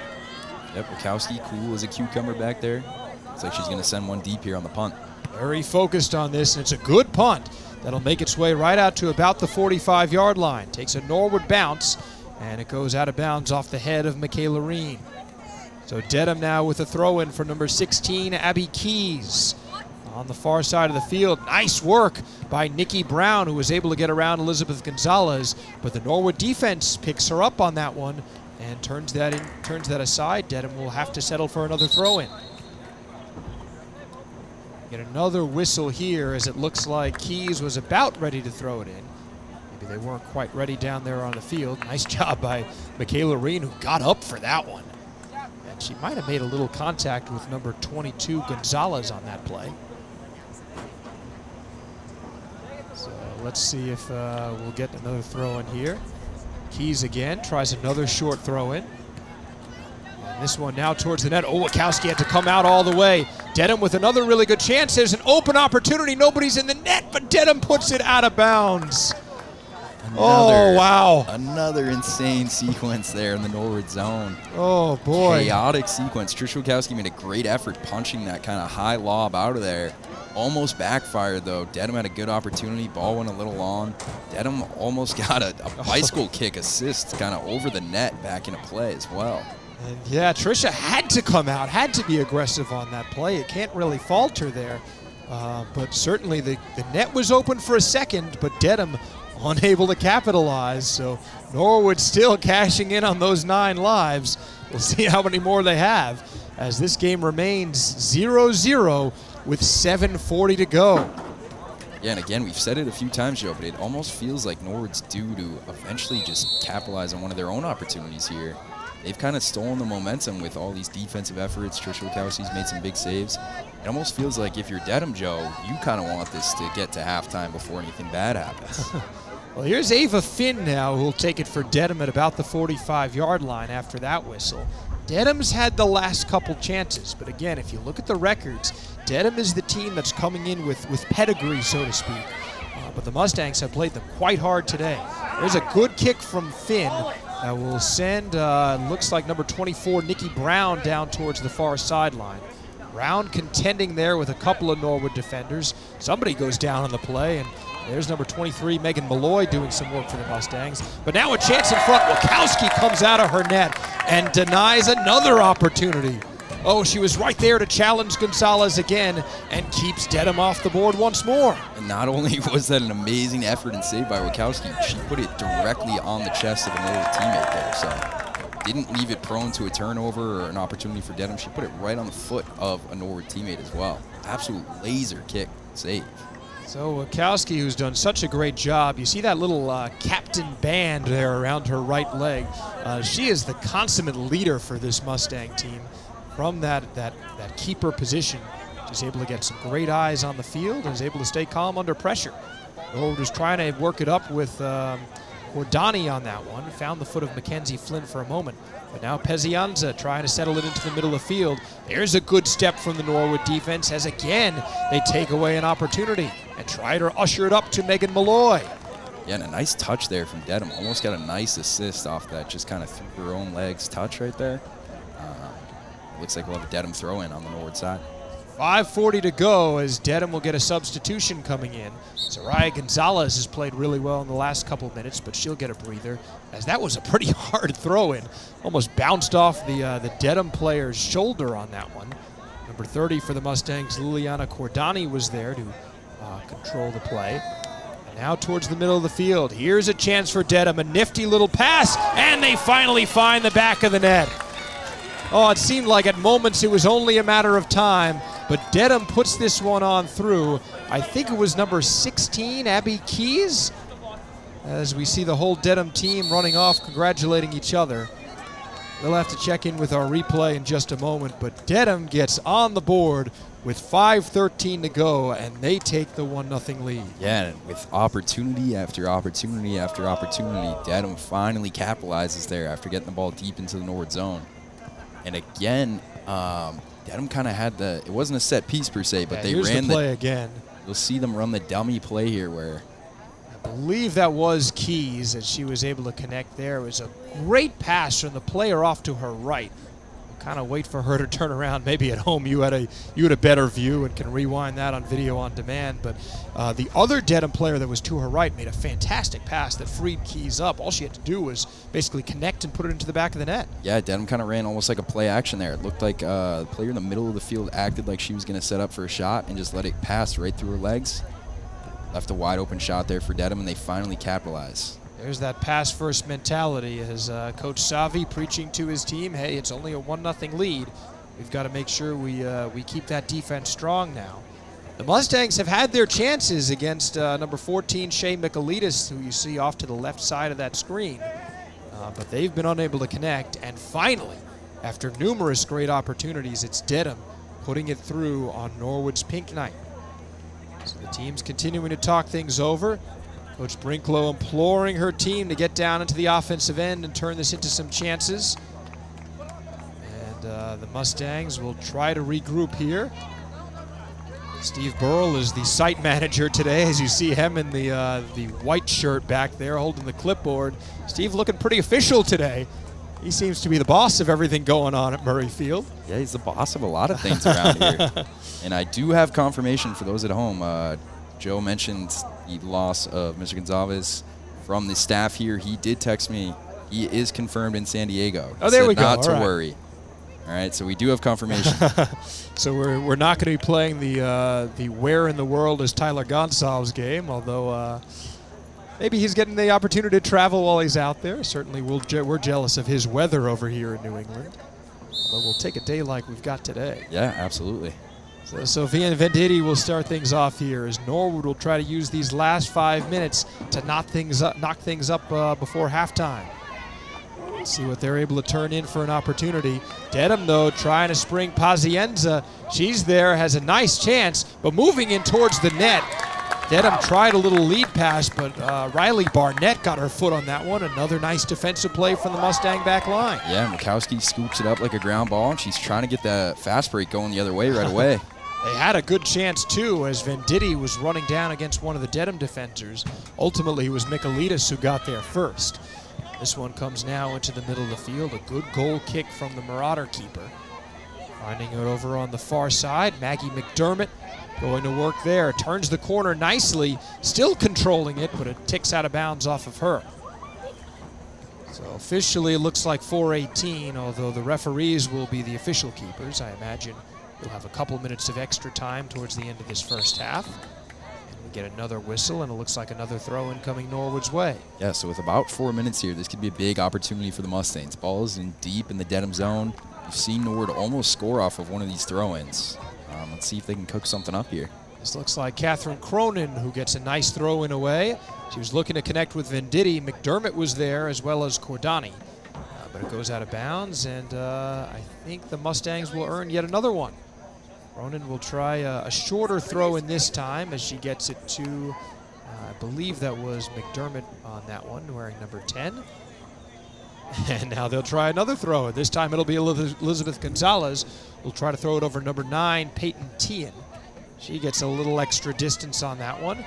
Yep, Wachowski, cool as a cucumber back there. Looks like she's going to send one deep here on the punt. Very focused on this, and it's a good punt that'll make its way right out to about the 45-yard line. Takes a Norwood bounce, and it goes out of bounds off the head of Michaela Reen. So Dedham now with a throw-in for number 16, Abby Keys. On the far side of the field, nice work by Nikki Brown, who was able to get around Elizabeth Gonzalez, but the Norwood defense picks her up on that one and turns that aside. Dedham will have to settle for another throw-in. Get another whistle here as it looks like Keys was about ready to throw it in. Maybe they weren't quite ready down there on the field. Nice job by Michaela Reen, who got up for that one. She might have made a little contact with number 22, Gonzalez, on that play. So let's see if we'll get another throw in here. Keys again, tries another short throw in. And this one now towards the net. Oh, Wachowski had to come out all the way. Dedham with another really good chance. There's an open opportunity. Nobody's in the net, but Dedham puts it out of bounds. Oh, wow. Another insane sequence there in the Norwood zone. Oh, boy. Chaotic sequence. Trisha Wachowski made a great effort punching that kind of high lob out of there. Almost backfired, though. Dedham had a good opportunity. Ball went a little long. Dedham almost got a bicycle kick assist kind of over the net back into play as well. And yeah, Trisha had to come out, had to be aggressive on that play. It can't really falter there. But certainly the net was open for a second, but Dedham unable to capitalize. So Norwood still cashing in on those 9 lives. We'll see how many more they have as this game remains 0-0 with 7:40 to go. Yeah, and again, we've said it a few times, Joe, but it almost feels like Norwood's due to eventually just capitalize on one of their own opportunities here. They've kind of stolen the momentum with all these defensive efforts. Trisha Wachowski's made some big saves. It almost feels like if you're Dedham, Joe, you kind of want this to get to halftime before anything bad happens. Well, here's Ava Finn now, who'll take it for Dedham at about the 45-yard line after that whistle. Dedham's had the last couple chances, but again, if you look at the records, Dedham is the team that's coming in with pedigree, so to speak. But the Mustangs have played them quite hard today. There's a good kick from Finn that will send, looks like number 24, Nikki Brown, down towards the far sideline. Brown contending there with a couple of Norwood defenders. Somebody goes down on the play, and there's number 23, Megan Malloy, doing some work for the Mustangs. But now a chance in front. Wachowski comes out of her net and denies another opportunity. Oh, she was right there to challenge Gonzalez again and keeps Dedham off the board once more. And not only was that an amazing effort and save by Wachowski, she put it directly on the chest of a Norwood teammate there. So didn't leave it prone to a turnover or an opportunity for Dedham. She put it right on the foot of a Norwood teammate as well. Absolute laser kick save. So Wachowski, who's done such a great job, you see that little captain band there around her right leg. She is the consummate leader for this Mustang team. From that keeper position, she's able to get some great eyes on the field and is able to stay calm under pressure. Norwood was trying to work it up with Ordani on that one. Found the foot of Mackenzie Flynn for a moment. But now Pazienza trying to settle it into the middle of the field. There's a good step from the Norwood defense as again they take away an opportunity and try to usher it up to Megan Malloy. Yeah, and a nice touch there from Dedham. Almost got a nice assist off that, just kind of through her own legs touch right there. Looks like we'll have a Dedham throw-in on the Norwood side. 5:40 to go as Dedham will get a substitution coming in. Soraya Gonzalez has played really well in the last couple minutes, but she'll get a breather, as that was a pretty hard throw-in. Almost bounced off the Dedham player's shoulder on that one. Number 30 for the Mustangs, Liliana Cordani, was there to control the play. And now towards the middle of the field. Here's a chance for Dedham, a nifty little pass, and they finally find the back of the net. Oh, it seemed like at moments it was only a matter of time, but Dedham puts this one on through. I think it was number 16, Abby Keys, as we see the whole Dedham team running off, congratulating each other. We'll have to check in with our replay in just a moment, but Dedham gets on the board with 5:13 to go, and they take the 1-0 lead. Yeah, and with opportunity after opportunity after opportunity, Dedham finally capitalizes there after getting the ball deep into the Norwood zone. And again, Dedham kind of had it wasn't a set piece per se, but they ran the play again. You'll see them run the dummy play here where I believe that was Keys, as she was able to connect there. It was a great pass from the player off to her right. We'll kind of wait for her to turn around. Maybe at home you had a better view and can rewind that on video on demand. But the other Dedham player that was to her right made a fantastic pass that freed Keys up. All she had to do was basically connect and put it into the back of the net. Yeah, Dedham kind of ran almost like a play action there. It looked like the player in the middle of the field acted like she was going to set up for a shot and just let it pass right through her legs. Left a wide open shot there for Dedham, and they finally capitalize. There's that pass-first mentality as Coach Savi preaching to his team, hey, it's only a 1-0 lead. We've got to make sure we keep that defense strong now. The Mustangs have had their chances against number 14, Shea Michaelides, who you see off to the left side of that screen. But they've been unable to connect, and finally, after numerous great opportunities, it's Dedham putting it through on Norwood's Pink Knight. So the team's continuing to talk things over. Coach Brinklow imploring her team to get down into the offensive end and turn this into some chances. And the Mustangs will try to regroup here. Steve Burrell is the site manager today, as you see him in the white shirt back there holding the clipboard. Steve looking pretty official today. He seems to be the boss of everything going on at Murray Field. Yeah, he's the boss of a lot of things around here. And I do have confirmation for those at home. Joe mentioned the loss of Mr. Gonzalez. From the staff here, he did text me. He is confirmed in San Diego. Oh, there we go. Not to worry. All right, so we do have confirmation. So we're not going to be playing the Where in the World is Tyler Gonsalves game, although maybe he's getting the opportunity to travel while he's out there. Certainly we're jealous of his weather over here in New England. But we'll take a day like we've got today. Yeah, absolutely. So Sophia Venditti will start things off here as Norwood will try to use these last 5 minutes to knock things up before halftime. Let's see what they're able to turn in for an opportunity. Dedham, though, trying to spring Pazienza. She's there, has a nice chance, but moving in towards the net. Dedham tried a little lead pass, but Riley Barnett got her foot on that one. Another nice defensive play from the Mustang back line. Yeah, Mikowski scoops it up like a ground ball, and she's trying to get that fast break going the other way right away. They had a good chance, too, as Venditti was running down against one of the Dedham defenders. Ultimately, it was Michaelides who got there first. This one comes now into the middle of the field. A good goal kick from the Marauder keeper. Finding it over on the far side, Maggie McDermott going to work there. Turns the corner nicely, still controlling it, but it ticks out of bounds off of her. So officially it looks like 4:18, although the referees will be the official keepers. I imagine we'll have a couple minutes of extra time towards the end of this first half. And we get another whistle, and it looks like another throw-in coming Norwood's way. Yeah, so with about 4 minutes here, this could be a big opportunity for the Mustangs. Ball is in deep in the Dedham zone. You've seen Norwood almost score off of one of these throw-ins. Let's see if they can cook something up here. This looks like Catherine Cronin, who gets a nice throw-in away. She was looking to connect with Venditti. McDermott was there, as well as Cordani. But it goes out of bounds, and I think the Mustangs will earn yet another one. Cronin will try a shorter throw-in this time as she gets it to, I believe that was McDermott on that one, wearing number 10. And now they'll try another throw. This time it'll be Elizabeth Gonzalez. We'll try to throw it over number 9, Peyton Tian. She gets a little extra distance on that one,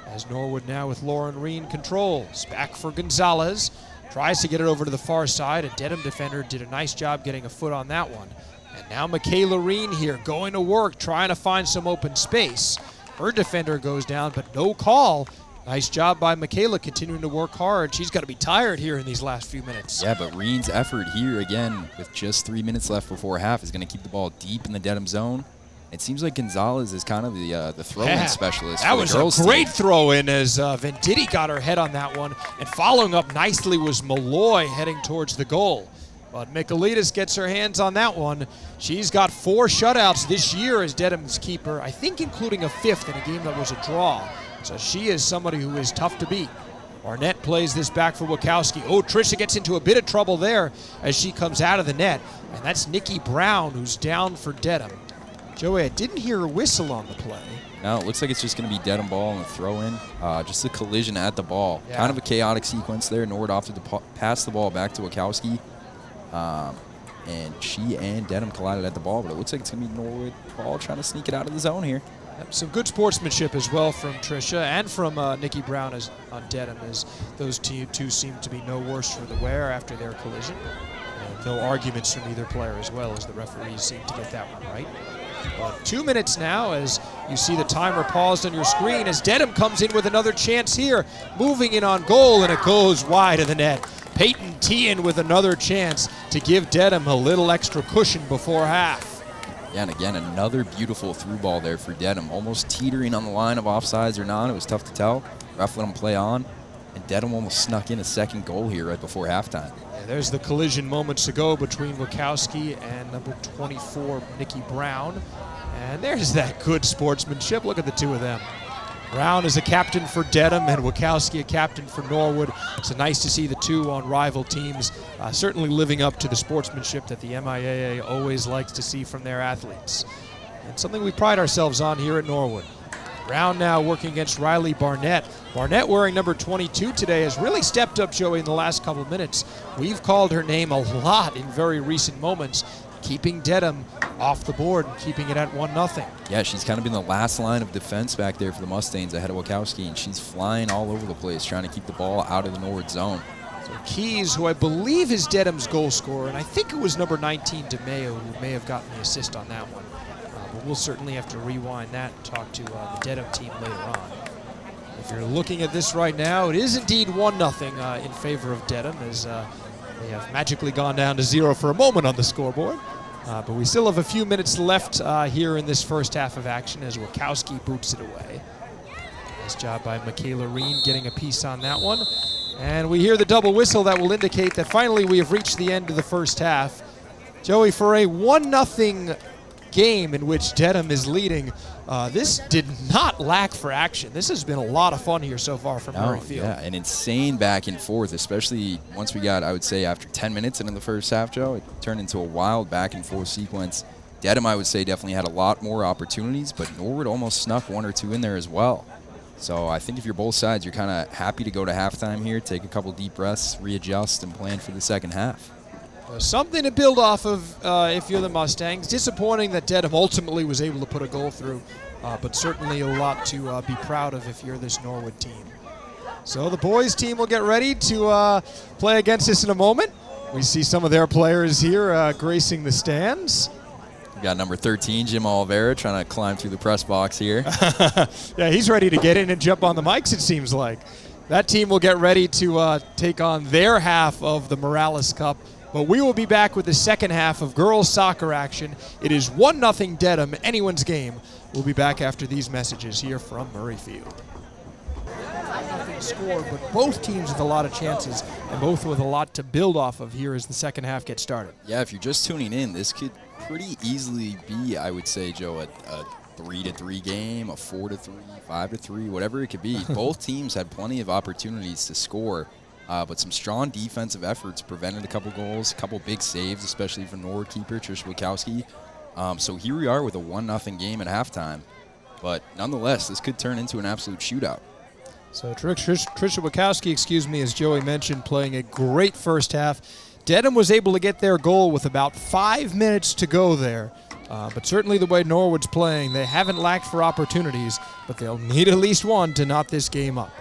as Norwood now with Lauren Reen controls. Back for Gonzalez. Tries to get it over to the far side. A Dedham defender did a nice job getting a foot on that one. And now Michaela Reen here going to work, trying to find some open space. Her defender goes down, but no call. Nice job by Michaela continuing to work hard. She's got to be tired here in these last few minutes. Yeah, but Reen's effort here, again, with just 3 minutes left before half, is going to keep the ball deep in the Dedham zone. It seems like Gonzalez is kind of the throw-in specialist. That for was the girls a great team. throw-in as Venditti got her head on that one. And following up nicely was Malloy heading towards the goal. But Michaelides gets her hands on that one. She's got 4 shutouts this year as Dedham's keeper, I think including a 5th in a game that was a draw. So she is somebody who is tough to beat. Barnett plays this back for Wachowski. Oh, Tricia gets into a bit of trouble there as she comes out of the net. And that's Nikki Brown who's down for Dedham. Joey, I didn't hear a whistle on the play. No, it looks like it's just going to be Dedham ball and a throw-in. Just a collision at the ball. Yeah. Kind of a chaotic sequence there. Norwood opted to pass the ball back to Wachowski. And she and Dedham collided at the ball, but it looks like it's going to be Norwood ball trying to sneak it out of the zone here. Some good sportsmanship as well from Tricia and from Nikki Brown on Dedham, as those two seem to be no worse for the wear after their collision. No arguments from either player as well, as the referees seem to get that one right. 2 minutes now as you see the timer paused on your screen as Dedham comes in with another chance here, moving in on goal, and it goes wide of the net. Peyton Teehan with another chance to give Dedham a little extra cushion before half. Yeah, and again, another beautiful through ball there for Dedham, almost teetering on the line of offsides or not. It was tough to tell. Ref let him play on, and Dedham almost snuck in a second goal here right before halftime. Yeah, there's the collision moments ago between Wachowski and number 24, Nikki Brown. And there's that good sportsmanship. Look at the two of them. Brown is a captain for Dedham and Wachowski a captain for Norwood. So nice to see the two on rival teams certainly living up to the sportsmanship that the MIAA always likes to see from their athletes. And something we pride ourselves on here at Norwood. Brown now working against Riley Barnett. Barnett, wearing number 22 today, has really stepped up, Joey, in the last couple of minutes. We've called her name a lot in very recent moments, keeping Dedham off the board and keeping it at 1-0. Yeah, she's kind of been the last line of defense back there for the Mustangs ahead of Wachowski, and she's flying all over the place trying to keep the ball out of the Norwood zone. So Keys, who I believe is Dedham's goal scorer, and I think it was number 19, DeMeo, who may have gotten the assist on that one. But we'll certainly have to rewind that and talk to the Dedham team later on. If you're looking at this right now, it is indeed 1-0 in favor of Dedham, as they have magically gone down to 0 for a moment on the scoreboard. But we still have a few minutes left here in this first half of action as Wachowski boots it away. Nice job by Michaela Reen getting a piece on that one. And we hear the double whistle that will indicate that finally we have reached the end of the first half. Joey, for a 1-0 game in which Dedham is leading, this did not lack for action. This has been a lot of fun here so far from Murray Field. Yeah, an insane back and forth, especially once we got, I would say, after 10 minutes into the first half, Joe, it turned into a wild back and forth sequence. Dedham, I would say, definitely had a lot more opportunities, but Norwood almost snuck 1 or 2 in there as well. So I think if you're both sides, you're kind of happy to go to halftime here, take a couple deep breaths, readjust, and plan for the second half. Something to build off of if you're the Mustangs. Disappointing that Dedham ultimately was able to put a goal through, but certainly a lot to be proud of if you're this Norwood team. So the boys team will get ready to play against us in a moment. We see some of their players here gracing the stands. We got number 13, Jim Oliveira, trying to climb through the press box here. Yeah, he's ready to get in and jump on the mics, it seems like. That team will get ready to take on their half of the Morales Cup. But we will be back with the second half of girls soccer action. It is 1-0 Dedham, anyone's game. We'll be back after these messages here from Murrayfield. Nothing scored, but both teams with a lot of chances and both with a lot to build off of here as the second half gets started. Yeah, if you're just tuning in, this could pretty easily be, I would say, Joe, a 3-3 game, a 4-3, 5-3, whatever it could be. Both teams had plenty of opportunities to score. But some strong defensive efforts prevented a couple goals, a couple big saves, especially from Norwood keeper Tricia Wachowski. So here we are with a 1-0 game at halftime. But nonetheless, this could turn into an absolute shootout. So Tricia Wachowski, as Joey mentioned, playing a great first half. Dedham was able to get their goal with about 5 minutes to go there. But certainly the way Norwood's playing, they haven't lacked for opportunities, but they'll need at least one to knot this game up.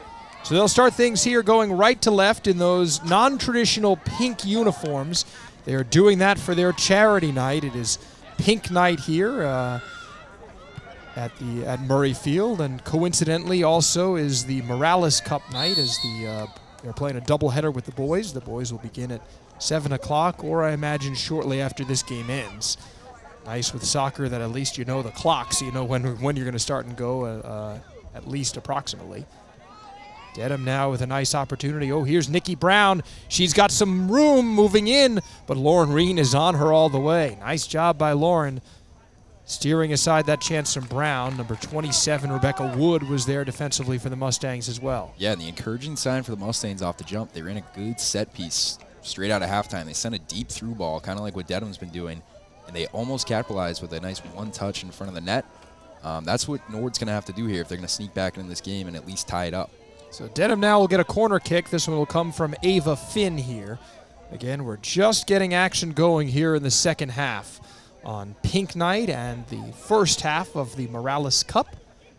So they'll start things here going right to left in those non-traditional pink uniforms. They are doing that for their charity night. It is pink night here at Murray Field, and coincidentally also is the Morales Cup night as they're playing a doubleheader with the boys. The boys will begin at 7 o'clock, or I imagine shortly after this game ends. Nice with soccer that at least you know the clock, so you know when you're going to start and go, at least approximately. Dedham now with a nice opportunity. Oh, here's Nikki Brown. She's got some room moving in, but Lauren Reen is on her all the way. Nice job by Lauren, steering aside that chance from Brown. Number 27, Rebecca Wood, was there defensively for the Mustangs as well. Yeah, and the encouraging sign for the Mustangs off the jump, they ran a good set piece straight out of halftime. They sent a deep through ball, kind of like what Dedham's been doing, and they almost capitalized with a nice one touch in front of the net. That's what Norwood's going to have to do here if they're going to sneak back into this game and at least tie it up. So Dedham now will get a corner kick. This one will come from Ava Finn here. Again, we're just getting action going here in the second half on Pink Night and the first half of the Morales Cup.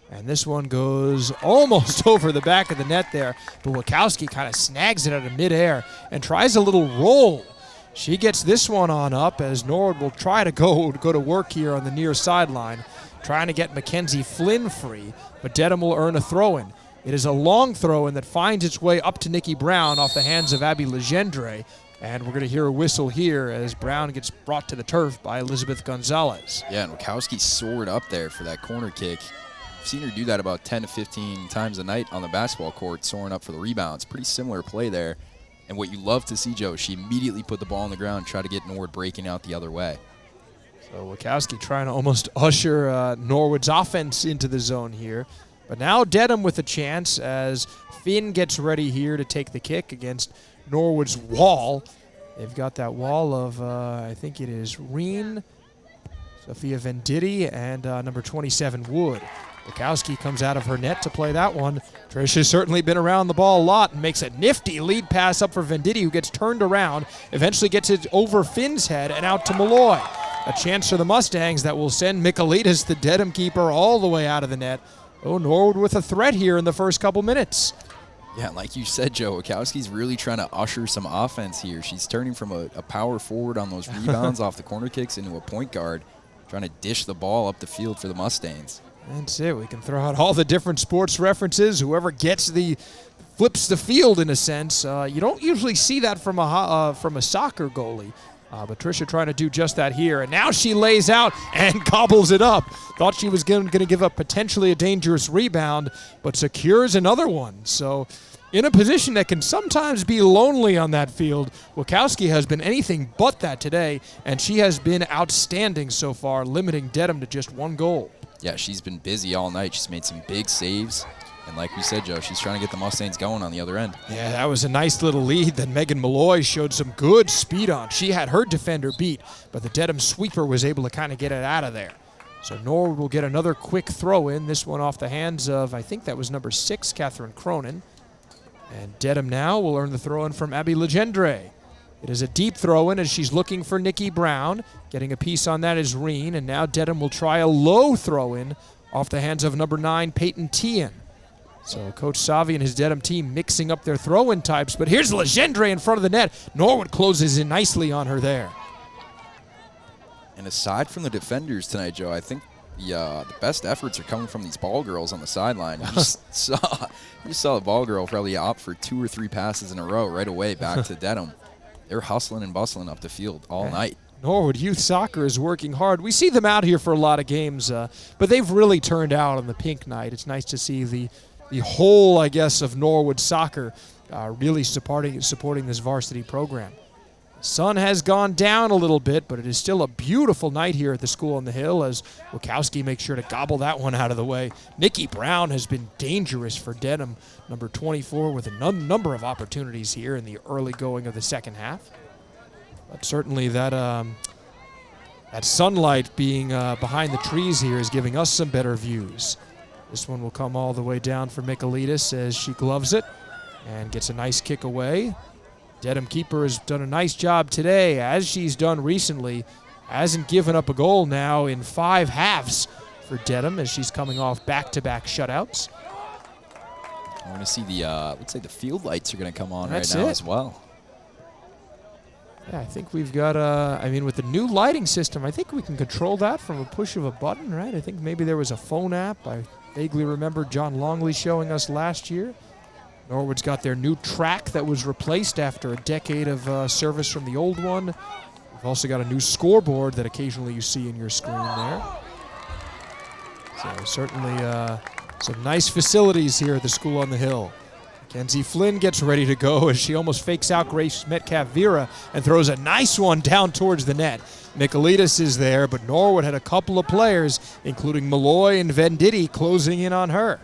And this one goes almost over the back of the net there, but Wachowski kind of snags it out of midair and tries a little roll. She gets this one on up as Norwood will try to go to work here on the near sideline, trying to get Mackenzie Flynn free, but Dedham will earn a throw-in. It is a long throw-in that finds its way up to Nikki Brown off the hands of Abby Legendre, and we're going to hear a whistle here as Brown gets brought to the turf by Elizabeth Gonzalez. Yeah, and Wachowski soared up there for that corner kick. I've seen her do that about 10 to 15 times a night on the basketball court, soaring up for the rebounds. Pretty similar play there. And what you love to see, Joe, she immediately put the ball on the ground and tried to get Norwood breaking out the other way. So Wachowski trying to almost usher Norwood's offense into the zone here. But now Dedham with a chance as Finn gets ready here to take the kick against Norwood's wall. They've got that wall of, I think it is Reen, Sophia Venditti, and number 27, Wood. Wachowski comes out of her net to play that one. Trisha's certainly been around the ball a lot and makes a nifty lead pass up for Venditti, who gets turned around, eventually gets it over Finn's head and out to Malloy. A chance for the Mustangs that will send Michaelides, the Dedham keeper, all the way out of the net. Oh, Norwood with a threat here in the first couple minutes. Yeah, like you said, Joe, Wachowski's really trying to usher some offense here. She's turning from a power forward on those rebounds off the corner kicks into a point guard, trying to dish the ball up the field for the Mustangs. That's it. We can throw out all the different sports references. Whoever flips the field in a sense. You don't usually see that from a soccer goalie. But Tricia trying to do just that here. And now she lays out and gobbles it up. Thought she was going to give up potentially a dangerous rebound, but secures another one. So in a position that can sometimes be lonely on that field, Wachowski has been anything but that today, and she has been outstanding so far, limiting Dedham to just one goal. Yeah, she's been busy all night. She's made some big saves. And like we said, Joe, she's trying to get the Mustangs going on the other end. Yeah, that was a nice little lead that Megan Malloy showed some good speed on. She had her defender beat, but the Dedham sweeper was able to kind of get it out of there. So Norwood will get another quick throw in. This one off the hands of, I think that was number 6, Catherine Cronin. And Dedham now will earn the throw in from Abby Legendre. It is a deep throw in as she's looking for Nikki Brown. Getting a piece on that is Reen. And now Dedham will try a low throw in off the hands of number 9, Peyton Tien. So Coach Savi and his Dedham team mixing up their throw-in types. But here's Legendre in front of the net. Norwood closes in nicely on her there. And aside from the defenders tonight, Joe, I think the best efforts are coming from these ball girls on the sideline. You just saw the ball girl probably opt for 2 or 3 passes in a row right away back to Dedham. They're hustling and bustling up the field all night. Norwood Youth Soccer is working hard. We see them out here for a lot of games, but they've really turned out on the Pink Night. It's nice to see the whole, I guess, of Norwood Soccer really supporting this varsity program. The sun has gone down a little bit, but it is still a beautiful night here at the school on the hill as Wachowski makes sure to gobble that one out of the way. Nikki Brown has been dangerous for Dedham, number 24, with a number of opportunities here in the early going of the second half. But certainly that sunlight being behind the trees here is giving us some better views. This one will come all the way down for Michaelides as she gloves it and gets a nice kick away. Dedham keeper has done a nice job today, as she's done recently. Hasn't given up a goal now in 5 halves for Dedham as she's coming off back-to-back shutouts. I want to see looks like the field lights are going to come on That's right now it. as well. Yeah, I think we've got, I mean, with the new lighting system, I think we can control that from a push of a button, right? I think maybe there was a phone app. I vaguely remember John Longley showing us last year. Norwood's got their new track that was replaced after a decade of service from the old one. We've also got a new scoreboard that occasionally you see in your screen there. So certainly some nice facilities here at the school on the hill. Mackenzie Flynn gets ready to go as she almost fakes out Grace Metcalf-Vera and throws a nice one down towards the net. Michaelides is there, but Norwood had a couple of players, including Malloy and Venditti, closing in on her.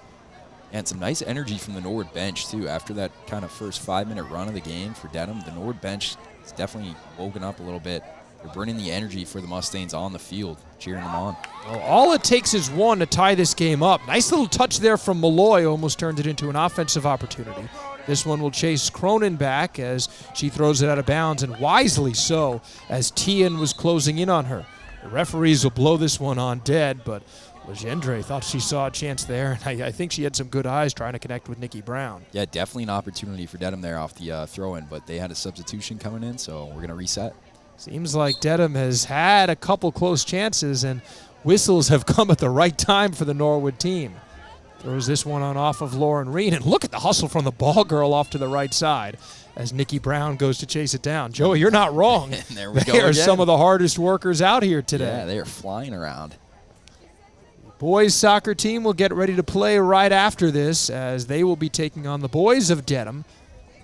And some nice energy from the Norwood bench, too. After that kind of first 5-minute run of the game for Dedham, the Norwood bench has definitely woken up a little bit. They're bringing the energy for the Mustangs on the field, cheering them on. Well, all it takes is one to tie this game up. Nice little touch there from Malloy, almost turned it into an offensive opportunity. This one will chase Cronin back as she throws it out of bounds, and wisely so, as Tian was closing in on her. The referees will blow this one on dead, but Legendre thought she saw a chance there, and I think she had some good eyes trying to connect with Nikki Brown. Yeah, definitely an opportunity for Dedham there off the throw-in, but they had a substitution coming in, so we're going to reset. Seems like Dedham has had a couple close chances, and whistles have come at the right time for the Norwood team. Throws this one on off of Lauren Reen, and look at the hustle from the ball girl off to the right side as Nikki Brown goes to chase it down. Joey, you're not wrong. And there we go They are again. some of the hardest workers out here today. Yeah, they are flying around. Boys soccer team will get ready to play right after this as they will be taking on the boys of Dedham.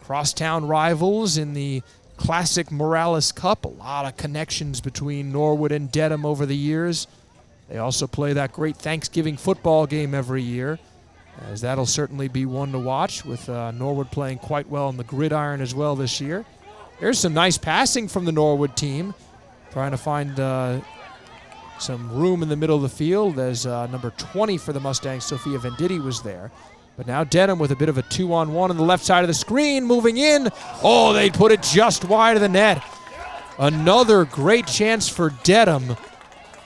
Crosstown rivals in the Classic Morales Cup. A lot of connections between Norwood and Dedham over the years. They also play that great Thanksgiving football game every year, as that'll certainly be one to watch, with Norwood playing quite well in the gridiron as well this year. There's some nice passing from the Norwood team, trying to find some room in the middle of the field as number 20 for the Mustangs, Sophia Venditti, was there. But now Dedham with a bit of a 2-on-1 on the left side of the screen, moving in. Oh, they put it just wide of the net. Another great chance for Dedham.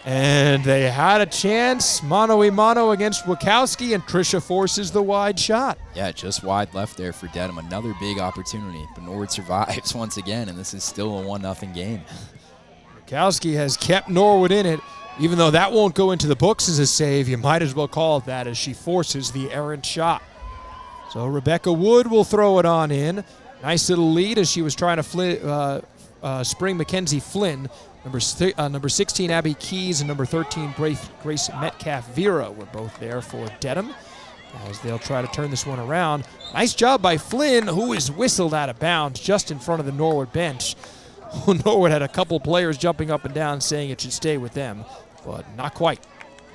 And they had a chance, mano-a-mano against Wachowski, and Tricia forces the wide shot. Yeah, just wide left there for Dedham. Another big opportunity, but Norwood survives once again, and this is still a 1-0 game. Wachowski has kept Norwood in it. Even though that won't go into the books as a save, you might as well call it that as she forces the errant shot. So Rebecca Wood will throw it on in. Nice little lead as she was trying to spring Mackenzie Flynn. Number 16, Abby Keys, and number 13, Grace Metcalf-Vera were both there for Dedham as they'll try to turn this one around. Nice job by Flynn, who is whistled out of bounds just in front of the Norwood bench. Norwood had a couple players jumping up and down saying it should stay with them, but not quite.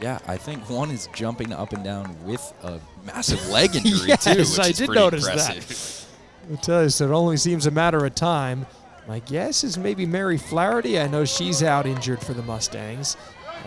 Yeah, I think one is jumping up and down with a massive leg injury, yes, too, which I is did pretty notice impressive. that. I'll tell you, so it only seems a matter of time. My guess is maybe Mary Flaherty. I know she's out injured for the Mustangs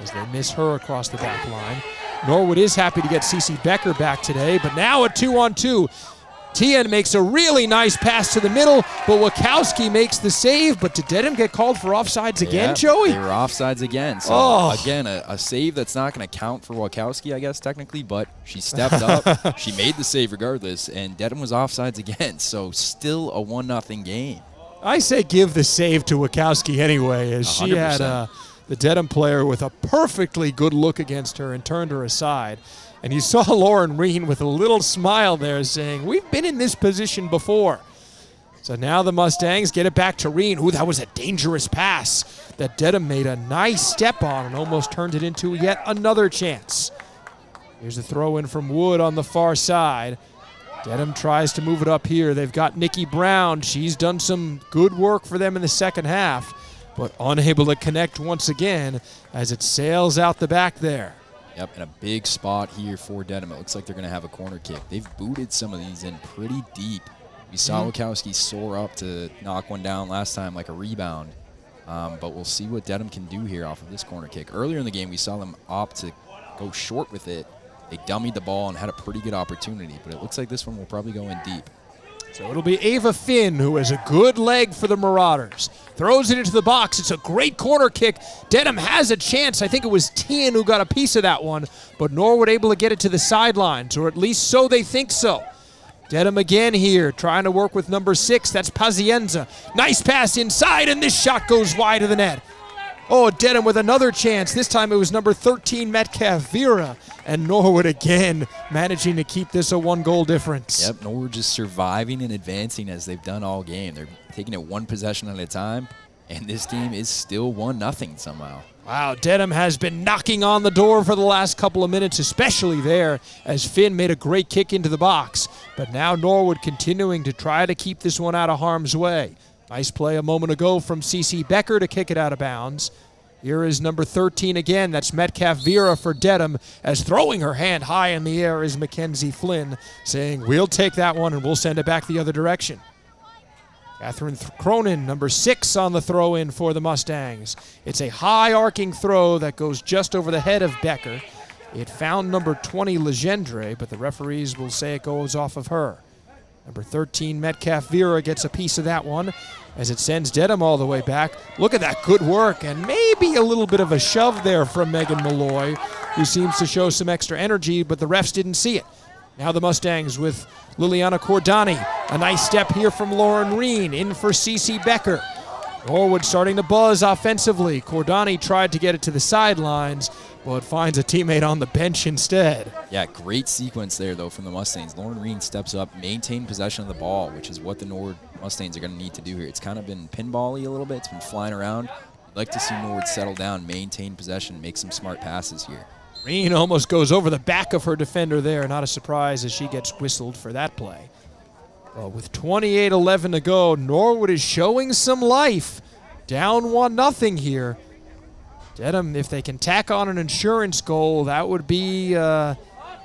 as they miss her across the back line. Norwood is happy to get Cece Becker back today, but now a 2-on-2. Tian makes a really nice pass to the middle, but Wachowski makes the save. But did Dedham get called for offsides again, Joey? They were offsides again. So, again, a save that's not going to count for Wachowski, I guess, technically, but she stepped up. She made the save regardless, and Dedham was offsides again. So still a 1-0 game. I say give the save to Wachowski anyway, as 100%. She had the Dedham player with a perfectly good look against her and turned her aside. And you saw Lauren Reen with a little smile there saying, we've been in this position before. So now the Mustangs get it back to Reen. Ooh, that was a dangerous pass that Dedham made a nice step on and almost turned it into yet another chance. Here's a throw in from Wood on the far side. Dedham tries to move it up here. They've got Nikki Brown. She's done some good work for them in the second half, but unable to connect once again as it sails out the back there. Yep, and a big spot here for Dedham. It looks like they're going to have a corner kick. They've booted some of these in pretty deep. We saw Wachowski soar up to knock one down last time like a rebound. But we'll see what Dedham can do here off of this corner kick. Earlier in the game, we saw them opt to go short with it. They dummied the ball and had a pretty good opportunity. But it looks like this one will probably go in deep. So it'll be Ava Finn, who has a good leg for the Marauders. Throws it into the box. It's a great corner kick. Dedham has a chance. I think it was Tian who got a piece of that one, but Norwood able to get it to the sidelines, or at least so they think so. Dedham again here, trying to work with number 6. That's Pazienza. Nice pass inside, and this shot goes wide of the net. Oh, Dedham with another chance. This time it was number 13, Metcalf Vera. And Norwood again managing to keep this a 1-goal difference. Yep, Norwood just surviving and advancing as they've done all game. They're taking it one possession at a time, and this team is still 1-0 somehow. Wow, Dedham has been knocking on the door for the last couple of minutes, especially there as Finn made a great kick into the box. But now Norwood continuing to try to keep this one out of harm's way. Nice play a moment ago from CC Becker to kick it out of bounds. Here is number 13 again. That's Metcalf Vera for Dedham, as throwing her hand high in the air is Mackenzie Flynn, saying, we'll take that one and we'll send it back the other direction. Catherine Cronin, number 6 on the throw-in for the Mustangs. It's a high arcing throw that goes just over the head of Becker. It found number 20, Legendre, but the referees will say it goes off of her. Number 13, Metcalf Vera, gets a piece of that one as it sends Dedham all the way back. Look at that good work, and maybe a little bit of a shove there from Megan Malloy, who seems to show some extra energy, but the refs didn't see it. Now the Mustangs with Liliana Cordani. A nice step here from Lauren Reen, in for CC Becker. Norwood starting to buzz offensively. Cordani tried to get it to the sidelines, but finds a teammate on the bench instead. Yeah, great sequence there, though, from the Mustangs. Lauren Reen steps up, maintain possession of the ball, which is what the Norwood Mustangs are going to need to do here. It's kind of been pinball-y a little bit. It's been flying around. I'd like to see Norwood settle down, maintain possession, make some smart passes here. Reen almost goes over the back of her defender there. Not a surprise as she gets whistled for that play. Well, with 28-11 to go, Norwood is showing some life. Down 1-0 here. Dedham, if they can tack on an insurance goal, that would be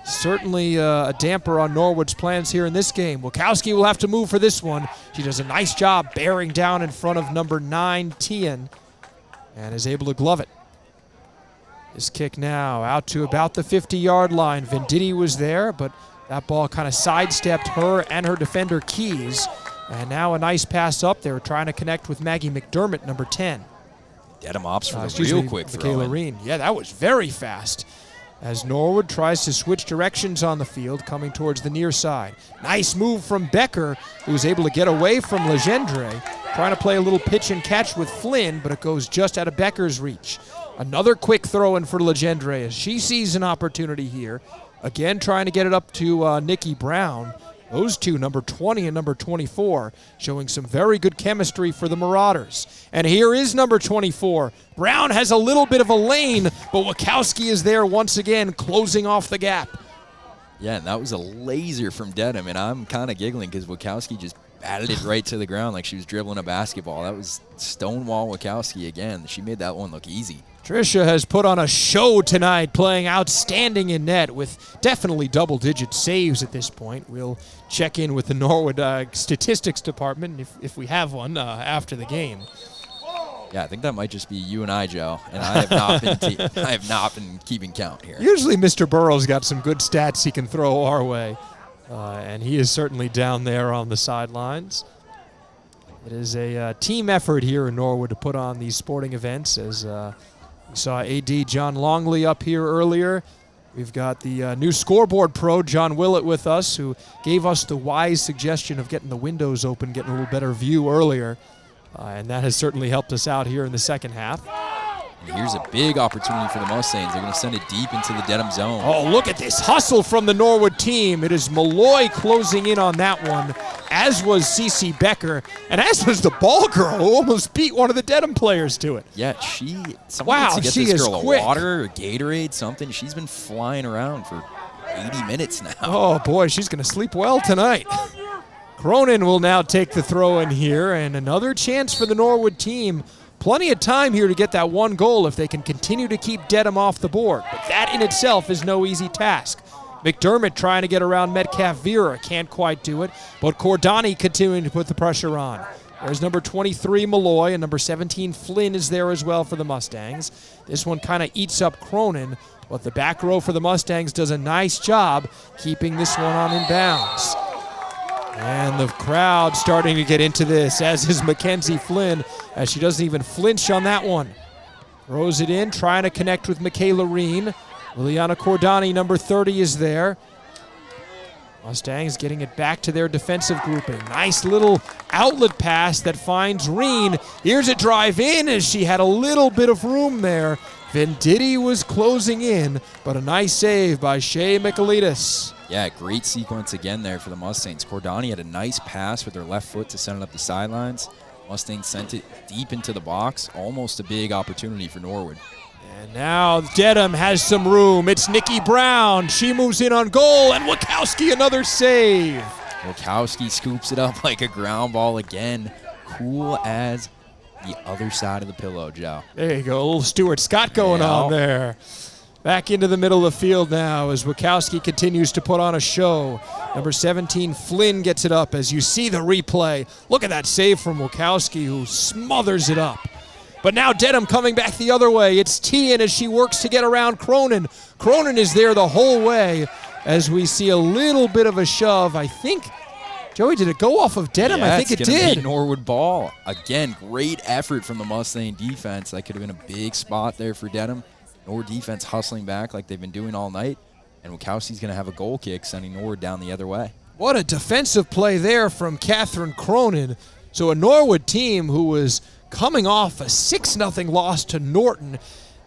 certainly a damper on Norwood's plans here in this game. Wachowski will have to move for this one. She does a nice job bearing down in front of number 9, Tien, and is able to glove it. This kick now out to about the 50-yard line. Venditti was there, but that ball kind of sidestepped her and her defender, Keys. And now a nice pass up there, trying to connect with Maggie McDermott, number 10. Dedham opts for the real quick throw. Michaela Reen. Yeah, that was very fast. As Norwood tries to switch directions on the field, coming towards the near side. Nice move from Becker, who was able to get away from Legendre. Trying to play a little pitch and catch with Flynn, but it goes just out of Becker's reach. Another quick throw in for Legendre as she sees an opportunity here. Again, trying to get it up to Nikki Brown. Those two, number 20 and number 24, showing some very good chemistry for the Marauders. And here is number 24. Brown has a little bit of a lane, but Wachowski is there once again, closing off the gap. Yeah, and that was a laser from Dedham, and I'm kind of giggling because Wachowski just batted it right to the ground like she was dribbling a basketball. That was Stonewall Wachowski again. She made that one look easy. Tricia has put on a show tonight, playing outstanding in net with definitely double-digit saves at this point. We'll check in with the Norwood statistics department, if we have one, after the game. Yeah, I think that might just be you and I, Joe, and I have not been keeping count here. Usually Mr. Burrow's got some good stats he can throw our way, and he is certainly down there on the sidelines. It is a team effort here in Norwood to put on these sporting events, as we saw AD John Longley up here earlier. We've got the new scoreboard pro, John Willett, with us, who gave us the wise suggestion of getting the windows open, getting a little better view earlier. And that has certainly helped us out here in the second half. And here's a big opportunity for the Mustangs. They're going to send it deep into the Dedham zone. Oh, look at this hustle from the Norwood team. It is Malloy closing in on that one, as was CC Becker, and as was the ball girl, who almost beat one of the Dedham players to it. Yeah, someone needs to get she this is girl quick. a water or Gatorade, something. She's been flying around for 80 minutes now. Oh, boy, she's going to sleep well tonight. Cronin will now take the throw in here, and another chance for the Norwood team. Plenty of time here to get that one goal if they can continue to keep Dedham off the board. But that in itself is no easy task. McDermott trying to get around Metcalf Vera. Can't quite do it. But Cordani continuing to put the pressure on. There's number 23, Malloy, and number 17, Flynn, is there as well for the Mustangs. This one kind of eats up Cronin, but the back row for the Mustangs does a nice job keeping this one on inbounds. And the crowd starting to get into this, as is Mackenzie Flynn, as she doesn't even flinch on that one. Throws it in, trying to connect with Michaela Reen. Liliana Cordani, number 30, is there. Mustangs getting it back to their defensive grouping. Nice little outlet pass that finds Reen. Here's a drive in as she had a little bit of room there. Venditti was closing in, but a nice save by Shea Michaelides. Yeah, great sequence again there for the Mustangs. Cordani had a nice pass with her left foot to send it up the sidelines. Mustangs sent it deep into the box. Almost a big opportunity for Norwood. And now Dedham has some room. It's Nikki Brown. She moves in on goal, and Wachowski another save. Wachowski scoops it up like a ground ball again. Cool as the other side of the pillow, Joe. There you go, a little Stuart Scott going on there. Back into the middle of the field now as Wachowski continues to put on a show. Number 17, Flynn, gets it up as you see the replay. Look at that save from Wachowski, who smothers it up. But now Dedham coming back the other way. It's Tian as she works to get around Cronin. Cronin is there the whole way as we see a little bit of a shove. I think, Joey, did it go off of Dedham? Yeah, I think it gonna did. Be Norwood ball. Again, great effort from the Mustang defense. That could have been a big spot there for Dedham. Norwood defense hustling back like they've been doing all night. And Wachowski's going to have a goal kick, sending Norwood down the other way. What a defensive play there from Catherine Cronin. So a Norwood team who was coming off a 6-0 loss to Norton,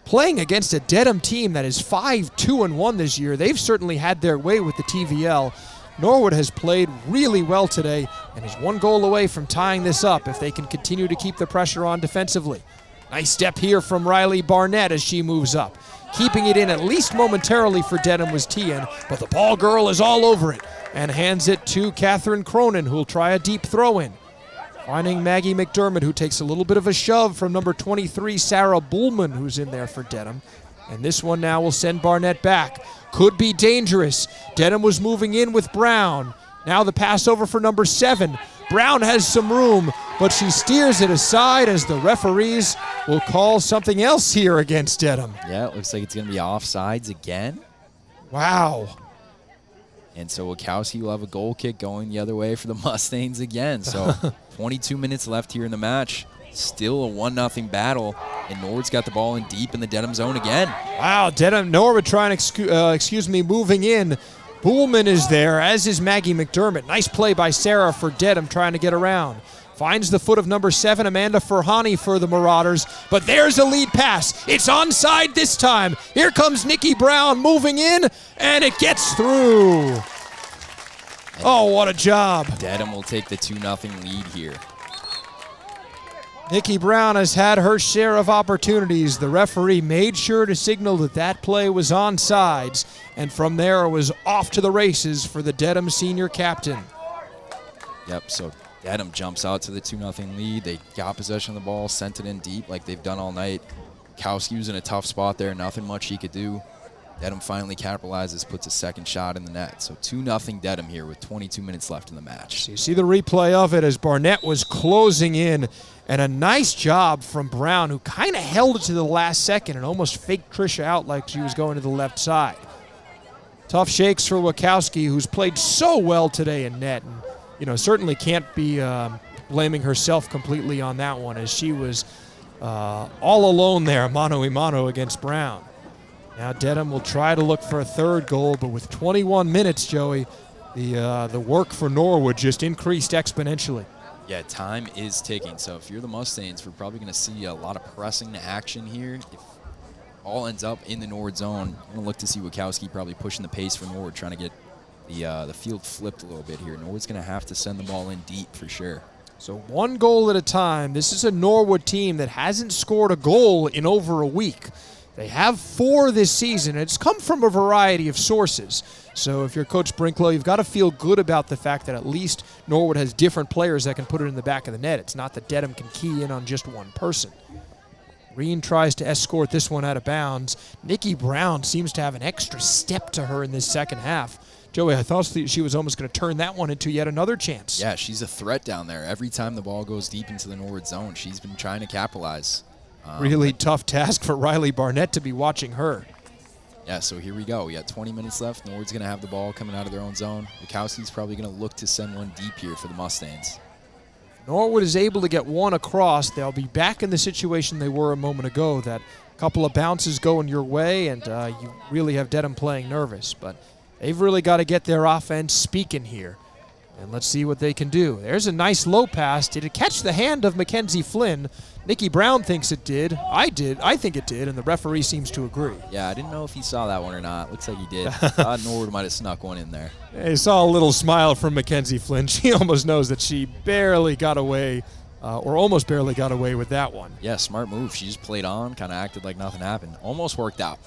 playing against a Dedham team that is 5-2-1 this year. They've certainly had their way with the TVL. Norwood has played really well today and is 1 goal away from tying this up if they can continue to keep the pressure on defensively. Nice step here from Riley Barnett as she moves up. Keeping it in at least momentarily for Dedham was Tian, but the ball girl is all over it and hands it to Catherine Cronin, who'll try a deep throw-in. Finding Maggie McDermott, who takes a little bit of a shove from number 23, Sarah Bullman, who's in there for Dedham. And this one now will send Barnett back. Could be dangerous. Dedham was moving in with Brown. Now the pass over for number 7. Brown has some room, but she steers it aside as the referees will call something else here against Dedham. Yeah, it looks like it's going to be offsides again. Wow. And so Wachowski will have a goal kick going the other way for the Mustangs again. So 22 minutes left here in the match. Still a 1-0 battle, and Norwood's got the ball in deep in the Dedham zone again. Wow, Dedham, Norwood trying to, moving in. Bullman is there, as is Maggie McDermott. Nice play by Sarah for Dedham trying to get around. Finds the foot of number 7, Amanda Furhani for the Marauders. But there's a lead pass. It's onside this time. Here comes Nikki Brown moving in, and it gets through. Oh, what a job. Dedham will take the 2-0 lead here. Nikki Brown has had her share of opportunities. The referee made sure to signal that that play was onside, and from there it was off to the races for the Dedham senior captain. Yep, so Dedham jumps out to the 2-0 lead. They got possession of the ball, sent it in deep like they've done all night. Kowski was in a tough spot there, nothing much he could do. Dedham finally capitalizes, puts a second shot in the net. So 2-0 Dedham here with 22 minutes left in the match. So you see the replay of it as Barnett was closing in, and a nice job from Brown, who kind of held it to the last second and almost faked Trisha out like she was going to the left side. Tough shakes for Wachowski, who's played so well today in net, and certainly can't be blaming herself completely on that one, as she was all alone there, mano-a-mano against Brown. Now Dedham will try to look for a third goal, but with 21 minutes, Joey, the work for Norwood just increased exponentially. Yeah, time is ticking. So if you're the Mustangs, we're probably going to see a lot of pressing action here. If all ends up in the Norwood zone, I'm going to look to see Wachowski probably pushing the pace for Norwood, trying to get the field flipped a little bit here. Norwood's going to have to send the ball in deep for sure. So 1 goal at a time. This is a Norwood team that hasn't scored a goal in over a week. They have 4 this season. It's come from a variety of sources. So if you're Coach Brinklow, you've got to feel good about the fact that at least Norwood has different players that can put it in the back of the net. It's not that Dedham can key in on just one person. Reen tries to escort this one out of bounds. Nikki Brown seems to have an extra step to her in this second half. Joey, I thought she was almost going to turn that one into yet another chance. Yeah, she's a threat down there. Every time the ball goes deep into the Norwood zone, she's been trying to capitalize. Really tough task for Riley Barnett to be watching her. Yeah, so here we go. We got 20 minutes left. Norwood's going to have the ball coming out of their own zone. Wachowski's probably going to look to send one deep here for the Mustangs. Norwood is able to get one across. They'll be back in the situation they were a moment ago, that a couple of bounces going your way, and you really have Dedham playing nervous. But They've really got to get their offense speaking here. And let's see what they can do. There's a nice low pass. Did it catch the hand of Mackenzie Flynn? Nikki Brown thinks it did. I think it did, and the referee seems to agree. Yeah, I didn't know if he saw that one or not. Looks like he did. Thought Norwood might have snuck one in there. I saw a little smile from Mackenzie Flynn. She almost knows that she barely got away, or almost barely got away with that one. Yeah, smart move. She just played on, kind of acted like nothing happened. Almost worked out.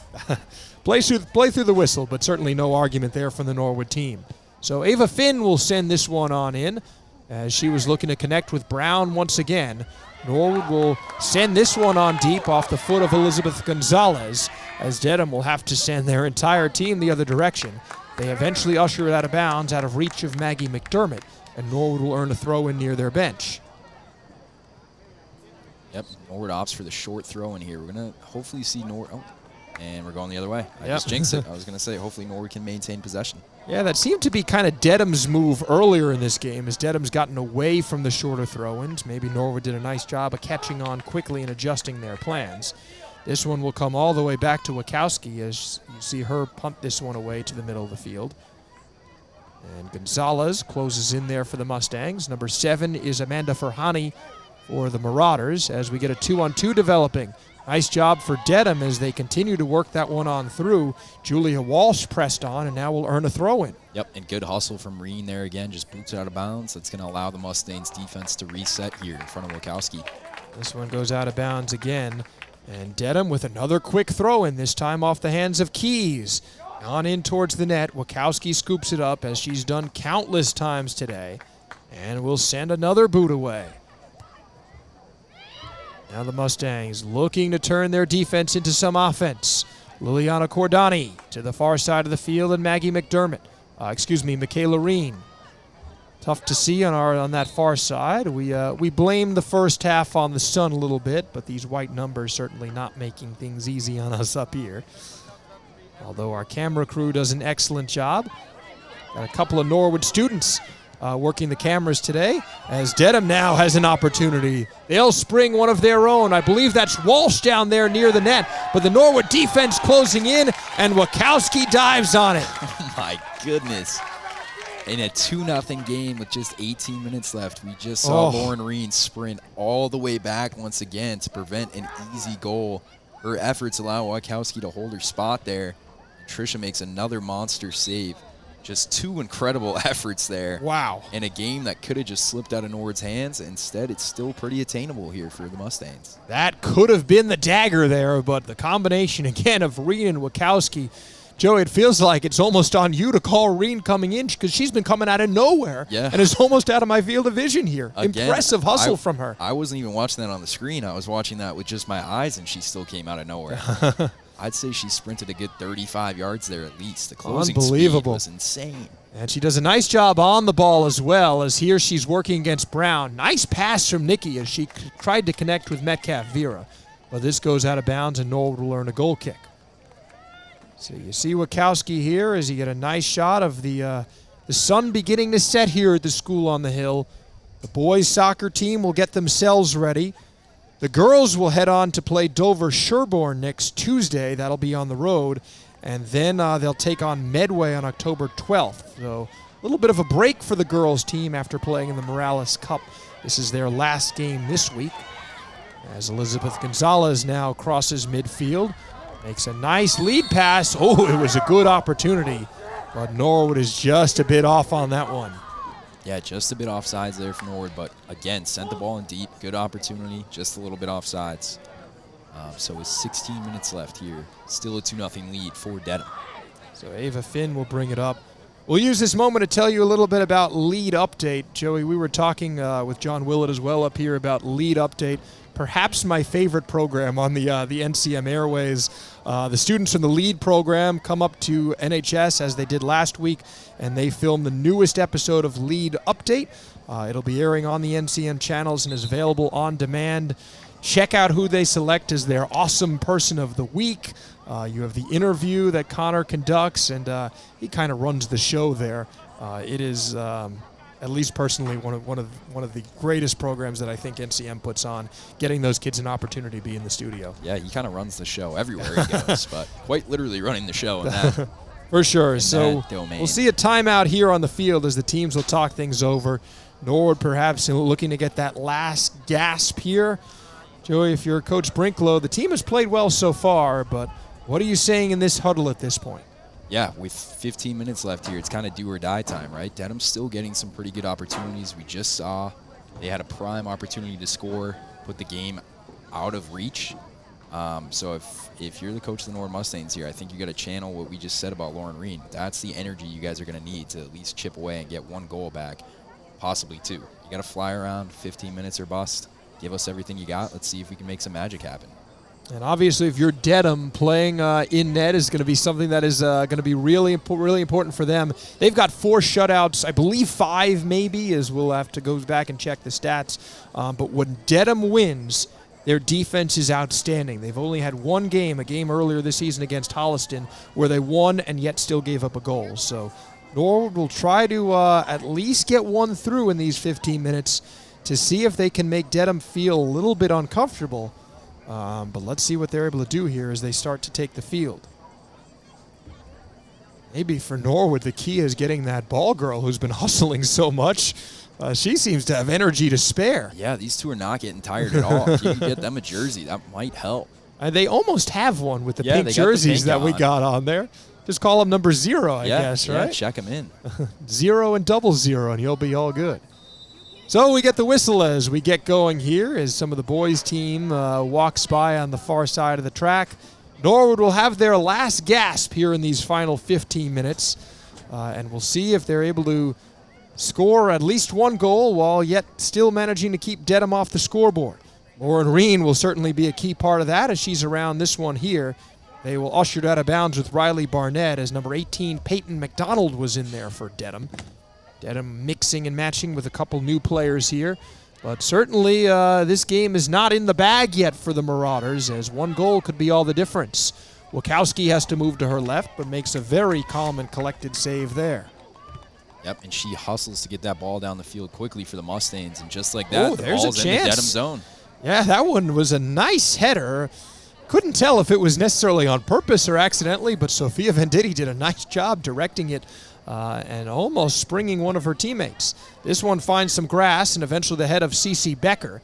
Play through the whistle, but certainly no argument there from the Norwood team. So Ava Finn will send this one on in as she was looking to connect with Brown once again. Norwood will send this one on deep off the foot of Elizabeth Gonzalez as Dedham will have to send their entire team the other direction. They eventually usher it out of bounds out of reach of Maggie McDermott, and Norwood will earn a throw in near their bench. Yep, Norwood opts for the short throw in here. We're going to hopefully see Norwood. Oh, and we're going the other way. I just jinxed it. I was going to say, hopefully Norwood can maintain possession. Yeah, that seemed to be kind of Dedham's move earlier in this game as Dedham's gotten away from the shorter throw-ins. Maybe Norwood did a nice job of catching on quickly and adjusting their plans. This one will come all the way back to Wachowski as you see her punt this one away to the middle of the field. And Gonzalez closes in there for the Mustangs. Number 7 is Amanda Ferhani for the Marauders as we get a 2-on-2 developing. Nice job for Dedham as they continue to work that one on through. Julia Walsh pressed on and now will earn a throw-in. Yep, and good hustle from Reen there again. Just boots it out of bounds. That's going to allow the Mustangs defense to reset here in front of Wachowski. This one goes out of bounds again. And Dedham with another quick throw-in, this time off the hands of Keys. On in towards the net. Wachowski scoops it up as she's done countless times today. And will send another boot away. Now the Mustangs looking to turn their defense into some offense. Liliana Cordani to the far side of the field and Maggie McDermott. Michaela Reen. Tough to see on that far side. We blame the first half on the sun a little bit, but these white numbers certainly not making things easy on us up here. Although our camera crew does an excellent job. Got a couple of Norwood students working the cameras today, as Dedham now has an opportunity. They'll spring one of their own. I believe that's Walsh down there near the net, but the Norwood defense closing in, and Wachowski dives on it. Oh my goodness. In a 2-0 game with just 18 minutes left, we just saw Lauren Reen sprint all the way back once again to prevent an easy goal. Her efforts allow Wachowski to hold her spot there. Tricia makes another monster save. Just 2 incredible efforts there. Wow. In a game that could have just slipped out of Norwood's hands. Instead, it's still pretty attainable here for the Mustangs. That could have been the dagger there, but the combination, again, of Reen and Wachowski. Joey, it feels like it's almost on you to call Reen coming in because she's been coming out of nowhere and is almost out of my field of vision here. Again, impressive hustle from her. I wasn't even watching that on the screen. I was watching that with just my eyes, and she still came out of nowhere. I'd say she sprinted a good 35 yards there at least. The closing speed was insane. And she does a nice job on the ball as well, as here she's working against Brown. Nice pass from Nikki as she tried to connect with Metcalf Vera. But this goes out of bounds, and Norwood will earn a goal kick. So you see Wachowski here as you get a nice shot of the sun beginning to set here at the school on the hill. The boys' soccer team will get themselves ready. The girls will head on to play Dover Sherborne next Tuesday. That'll be on the road. And then they'll take on Medway on October 12th. So a little bit of a break for the girls' team after playing in the Morales Cup. This is their last game this week. As Elizabeth Gonzalez now crosses midfield. Makes a nice lead pass. Oh, it was a good opportunity. But Norwood is just a bit off on that one. Yeah, just a bit offsides there for Norwood, but again, sent the ball in deep. Good opportunity, just a little bit offsides. So with 16 minutes left here, still a 2-0 lead for Dedham. So Ava Finn will bring it up. We'll use this moment to tell you a little bit about Lead Update. Joey, we were talking with John Willett as well up here about Lead Update. Perhaps my favorite program on the NCM airways. The students from the LEAD program come up to NHS as they did last week, and they filmed the newest episode of LEAD Update. It'll be airing on the NCM channels and is available on demand. Check out who they select as their awesome person of the week. You have the interview that Connor conducts, and he kind of runs the show there. It is, at least personally, one of the greatest programs that I think NCM puts on, getting those kids an opportunity to be in the studio. Yeah, he kind of runs the show everywhere he goes, but quite literally running the show in that. For sure. So that domain. we'll see a timeout here on the field as the teams will talk things over. Norwood perhaps looking to get that last gasp here. Joey, if you're Coach Brinklow, the team has played well so far, but what are you saying in this huddle at this point? Yeah, with 15 minutes left here, it's kind of do or die time, right? Dedham's still getting some pretty good opportunities. We just saw they had a prime opportunity to score, put the game out of reach. So if you're the coach of the Norwood Mustangs here, I think you got to channel what we just said about Lauren Reen. That's the energy you guys are going to need to at least chip away and get one goal back, possibly two. You got to fly around 15 minutes or bust. Give us everything you got. Let's see if we can make some magic happen. And obviously, if you're Dedham, playing in net is going to be something that is going to be really important for them. They've got 4 shutouts, I believe 5 maybe, as we'll have to go back and check the stats. But when Dedham wins, their defense is outstanding. They've only had one game, a game earlier this season against Holliston, where they won and yet still gave up a goal. So Norwood will try to at least get one through in these 15 minutes to see if they can make Dedham feel a little bit uncomfortable. But let's see what they're able to do here as they start to take the field. Maybe for Norwood, the key is getting that ball girl who's been hustling so much. She seems to have energy to spare. Yeah, these two are not getting tired at all. If you can get them a jersey, that might help. They almost have one with the Yeah, pink they got the jerseys pink that we on. got on there. Just call them number 0, I guess, yeah, right? check them in. 0 and 00, and you'll be all good. So we get the whistle as we get going here as some of the boys' team walks by on the far side of the track. Norwood will have their last gasp here in these final 15 minutes, and we'll see if they're able to score at least one goal while yet still managing to keep Dedham off the scoreboard. Lauren Reen will certainly be a key part of that as she's around this one here. They will usher it out of bounds with Riley Barnett as number 18, Peyton McDonald, was in there for Dedham. Dedham mixing and matching with a couple new players here. But certainly this game is not in the bag yet for the Marauders, as one goal could be all the difference. Wachowski has to move to her left, but makes a very calm and collected save there. Yep, and she hustles to get that ball down the field quickly for the Mustangs, and just like that, the there's ball's a in the chance. Dedham zone. Yeah, that one was a nice header. Couldn't tell if it was necessarily on purpose or accidentally, but Sophia Venditti did a nice job directing it and almost springing one of her teammates. This one finds some grass and eventually the head of Cece Becker.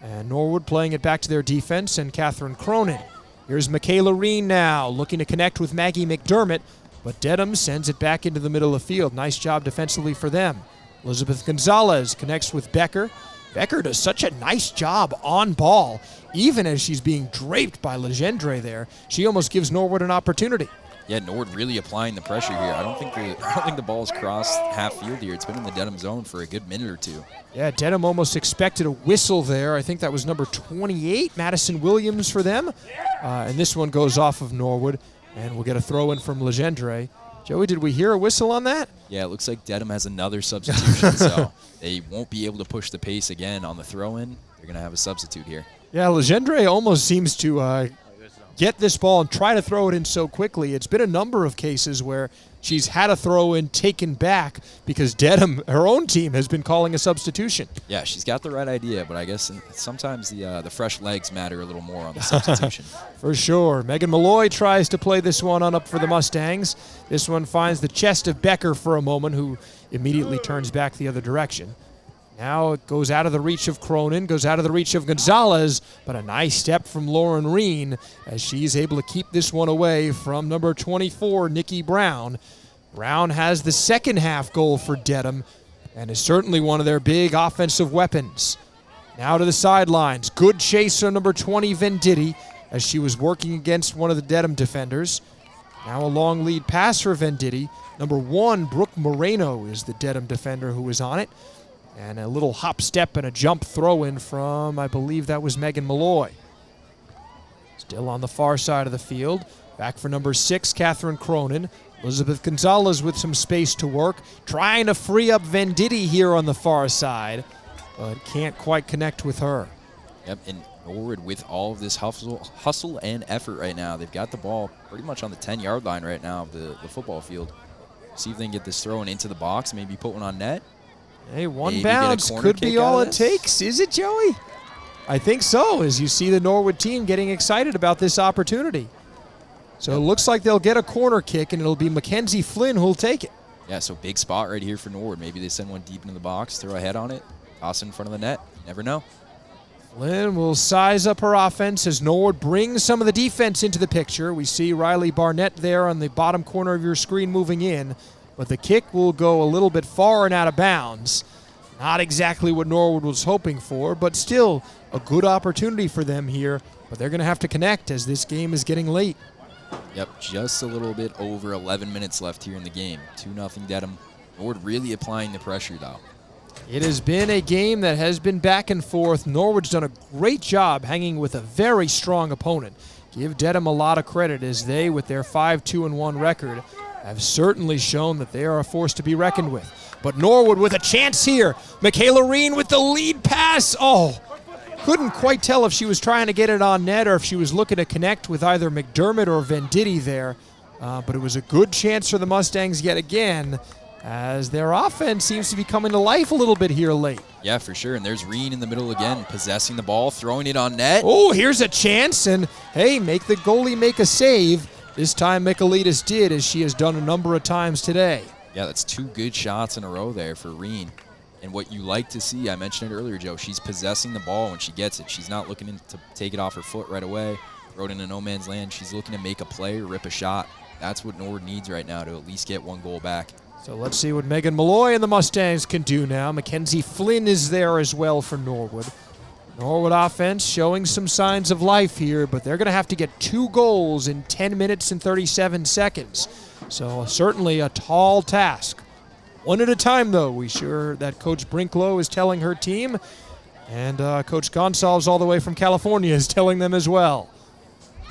And Norwood playing it back to their defense and Catherine Cronin. Here's Michaela Reen now looking to connect with Maggie McDermott, but Dedham sends it back into the middle of the field. Nice job defensively for them. Elizabeth Gonzalez connects with Becker. Becker does such a nice job on ball, even as she's being draped by Legendre there. She almost gives Norwood an opportunity. Yeah, Norwood really applying the pressure here. I don't think the ball's crossed half field here. It's been in the Dedham zone for a good minute or two. Yeah, Dedham almost expected a whistle there. I think that was number 28, Madison Williams, for them. And this one goes off of Norwood, and we'll get a throw in from Legendre. Joey, did we hear a whistle on that? Yeah, it looks like Dedham has another substitution, so they won't be able to push the pace again on the throw-in. They're going to have a substitute here. Yeah, Legendre almost seems to get this ball and try to throw it in so quickly. It's been a number of cases where she's had a throw-in taken back because Dedham, her own team, has been calling a substitution. Yeah, she's got the right idea, but I guess sometimes the fresh legs matter a little more on the substitution. For sure. Megan Malloy tries to play this one on up for the Mustangs. This one finds the chest of Becker for a moment, who immediately turns back the other direction. Now it goes out of the reach of Cronin, goes out of the reach of Gonzalez, but a nice step from Lauren Reen as she's able to keep this one away from number 24, Nikki Brown. Brown has the second half goal for Dedham and is certainly one of their big offensive weapons. Now to the sidelines. Good chase on number 20, Venditti, as she was working against one of the Dedham defenders. Now a long lead pass for Venditti. Number 1, Brooke Moreno, is the Dedham defender who was on it. And a little hop step and a jump throw-in from, I believe that was Megan Malloy. Still on the far side of the field. Back for number 6, Catherine Cronin. Elizabeth Gonzalez with some space to work. Trying to free up Venditti here on the far side, but can't quite connect with her. Yep, and Norwood with all of this hustle and effort right now. They've got the ball pretty much on the 10-yard line right now of the football field. See if they can get this thrown into the box, maybe put one on net. Hey, one Maybe bounce get a corner could be kick out all of it this. takes. Is it, Joey? I think so, as you see the Norwood team getting excited about this opportunity. So it looks like they'll get a corner kick, and it'll be Mackenzie Flynn who'll take it. Yeah, so big spot right here for Norwood. Maybe they send one deep into the box, throw a head on it, toss it in front of the net. You never know. Flynn will size up her offense as Norwood brings some of the defense into the picture. We see Riley Barnett there on the bottom corner of your screen moving in, but the kick will go a little bit far and out of bounds. Not exactly what Norwood was hoping for, but still a good opportunity for them here. But they're going to have to connect as this game is getting late. Yep, just a little bit over 11 minutes left here in the game. 2-0 Dedham. Norwood really applying the pressure, though. It has been a game that has been back and forth. Norwood's done a great job hanging with a very strong opponent. Give Dedham a lot of credit as they, with their 5-2-1 record, have certainly shown that they are a force to be reckoned with. But Norwood with a chance here. Michaela Reen with the lead pass. Oh, couldn't quite tell if she was trying to get it on net or if she was looking to connect with either McDermott or Venditti there. But it was a good chance for the Mustangs yet again, as their offense seems to be coming to life a little bit here late. Yeah, for sure. And there's Reen in the middle again, possessing the ball, throwing it on net. Oh, here's a chance. And, hey, make the goalie make a save. This time Michaelides did, as she has done a number of times today. Yeah, that's 2 good shots in a row there for Reen. And what you like to see, I mentioned it earlier, Joe, she's possessing the ball when she gets it. She's not looking to take it off her foot right away, throw it into no man's land. She's looking to make a play or rip a shot. That's what Norwood needs right now to at least get 1 goal back. So let's see what Megan Malloy and the Mustangs can do now. Mackenzie Flynn is there as well for Norwood. Norwood offense showing some signs of life here, but they're going to have to get 2 goals in 10 minutes and 37 seconds. So certainly a tall task. One at a time, though. We sure that Coach Brinklow is telling her team, and Coach Gonsalves all the way from California is telling them as well.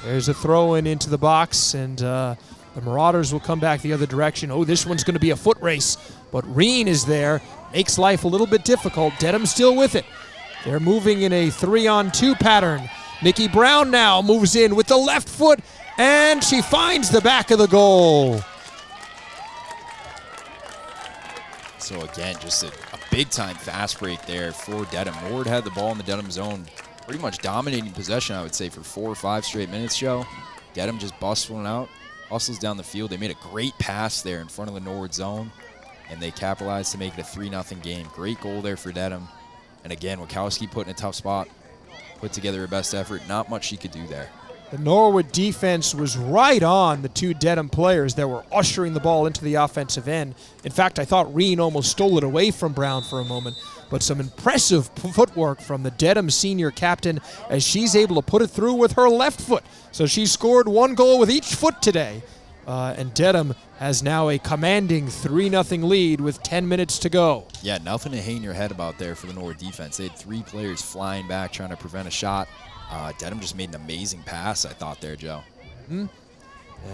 There's a throw-in into the box, and the Marauders will come back the other direction. Oh, this one's going to be a foot race, but Reen is there. Makes life a little bit difficult. Dedham still with it. They're moving in a 3-on-2 pattern. Nikki Brown now moves in with the left foot, and she finds the back of the goal. So again, just a big-time fast break there for Dedham. Norwood had the ball in the Dedham zone, pretty much dominating possession, I would say, for 4 or 5 straight minutes, Joe. Dedham just bustling out, hustles down the field. They made a great pass there in front of the Norwood zone, and they capitalized to make it a 3-0 game. Great goal there for Dedham. And again, Wachowski put in a tough spot, put together her best effort. Not much she could do there. The Norwood defense was right on the 2 Dedham players that were ushering the ball into the offensive end. In fact, I thought Reen almost stole it away from Brown for a moment, but some impressive footwork from the Dedham senior captain as she's able to put it through with her left foot. So she scored 1 goal with each foot today, and Dedham has now a commanding 3-0 lead with 10 minutes to go. Yeah, nothing to hang your head about there for the Norwood defense. They had 3 players flying back trying to prevent a shot. Dedham just made an amazing pass, I thought there, Joe. And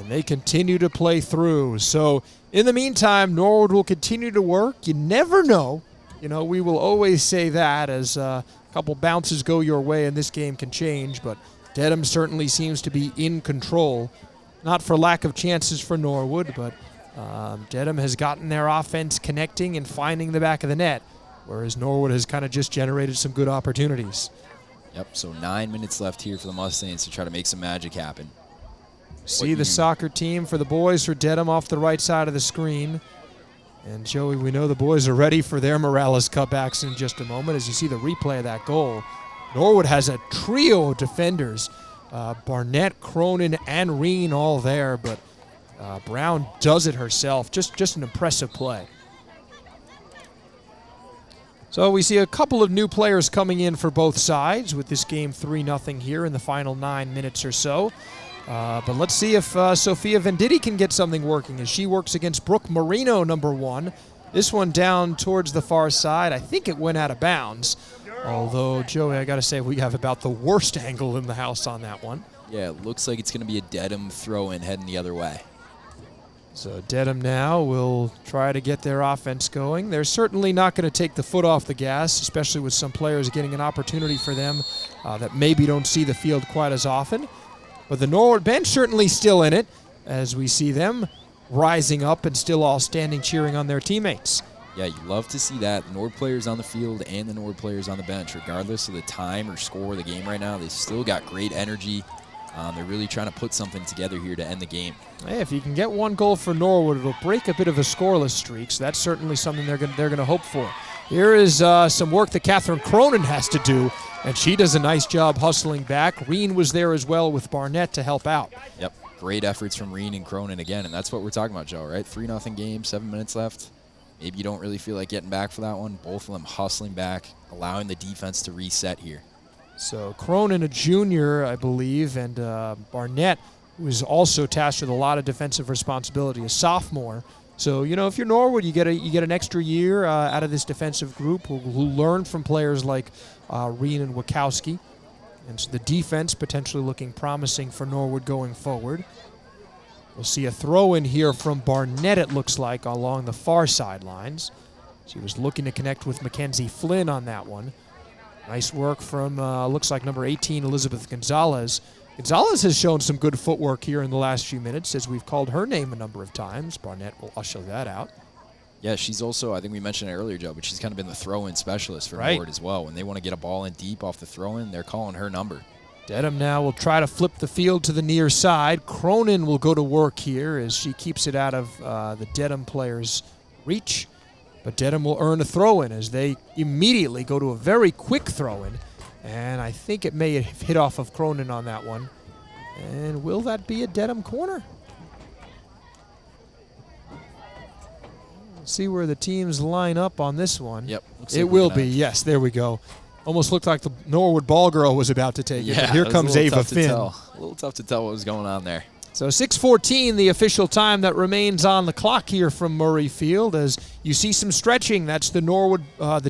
they continue to play through. So in the meantime, Norwood will continue to work. You never know. You know, we will always say that as a couple bounces go your way and this game can change. But Dedham certainly seems to be in control. Not for lack of chances for Norwood, but Dedham has gotten their offense connecting and finding the back of the net, whereas Norwood has kind of just generated some good opportunities. Yep, so 9 minutes left here for the Mustangs to try to make some magic happen. See the soccer team for the boys for Dedham off the right side of the screen. And Joey, we know the boys are ready for their Morales cutbacks in just a moment as you see the replay of that goal. Norwood has a trio of defenders, Barnett, Cronin, and Reen all there, but Brown does it herself. Just an impressive play. So we see a couple of new players coming in for both sides with this game 3-0 here in the final 9 minutes or so. But let's see if Sophia Venditti can get something working as she works against Brooke Marino, number 1. This one down towards the far side. I think it went out of bounds. Although, Joey, I got to say, we have about the worst angle in the house on that one. Yeah, it looks like it's going to be a Dedham throw-in heading the other way. So Dedham now will try to get their offense going. They're certainly not going to take the foot off the gas, especially with some players getting an opportunity for them that maybe don't see the field quite as often. But the Norwood bench certainly still in it, as we see them rising up and still all standing cheering on their teammates. Yeah, you love to see that. The Norwood players on the field and the Norwood players on the bench, regardless of the time or score of the game right now, they still got great energy. They're really trying to put something together here to end the game. Hey, if you can get one goal for Norwood, it'll break a bit of a scoreless streak, so that's certainly something they're going to hope for. Here is some work that Catherine Cronin has to do, and she does a nice job hustling back. Reen was there as well with Barnett to help out. Yep, great efforts from Reen and Cronin again, and that's what we're talking about, Joe, right? 3-0 game, 7 minutes left. Maybe you don't really feel like getting back for that one. Both of them hustling back, allowing the defense to reset here. So Cronin, a junior, I believe, and Barnett, who is also tasked with a lot of defensive responsibility, a sophomore. So, you know, if you're Norwood, you get an extra year out of this defensive group who learn from players like Reen and Wachowski. And so the defense potentially looking promising for Norwood going forward. We'll see a throw in here from Barnett, it looks like, along the far sidelines. She was looking to connect with Mackenzie Flynn on that one. Nice work from, looks like number 18, Elizabeth Gonzalez. Gonzalez has shown some good footwork here in the last few minutes, as we've called her name a number of times. Barnett will usher that out. Yeah, she's also, I think we mentioned it earlier, Joe, but she's kind of been the throw-in specialist for Norwood as well. When they want to get a ball in deep off the throw-in, they're calling her number. Dedham now will try to flip the field to the near side. Cronin will go to work here as she keeps it out of the Dedham player's reach. But Dedham will earn a throw-in as they immediately go to a very quick throw-in. And I think it may have hit off of Cronin on that one. And will that be a Dedham corner? Let's see where the teams line up on this one. Yep. It will be, yes, there we go. Almost looked like the Norwood ball girl was about to take it. But here comes Ava Finn. A little tough to tell what was going on there. So 6:14, the official time that remains on the clock here from Murray Field. As you see some stretching, that's the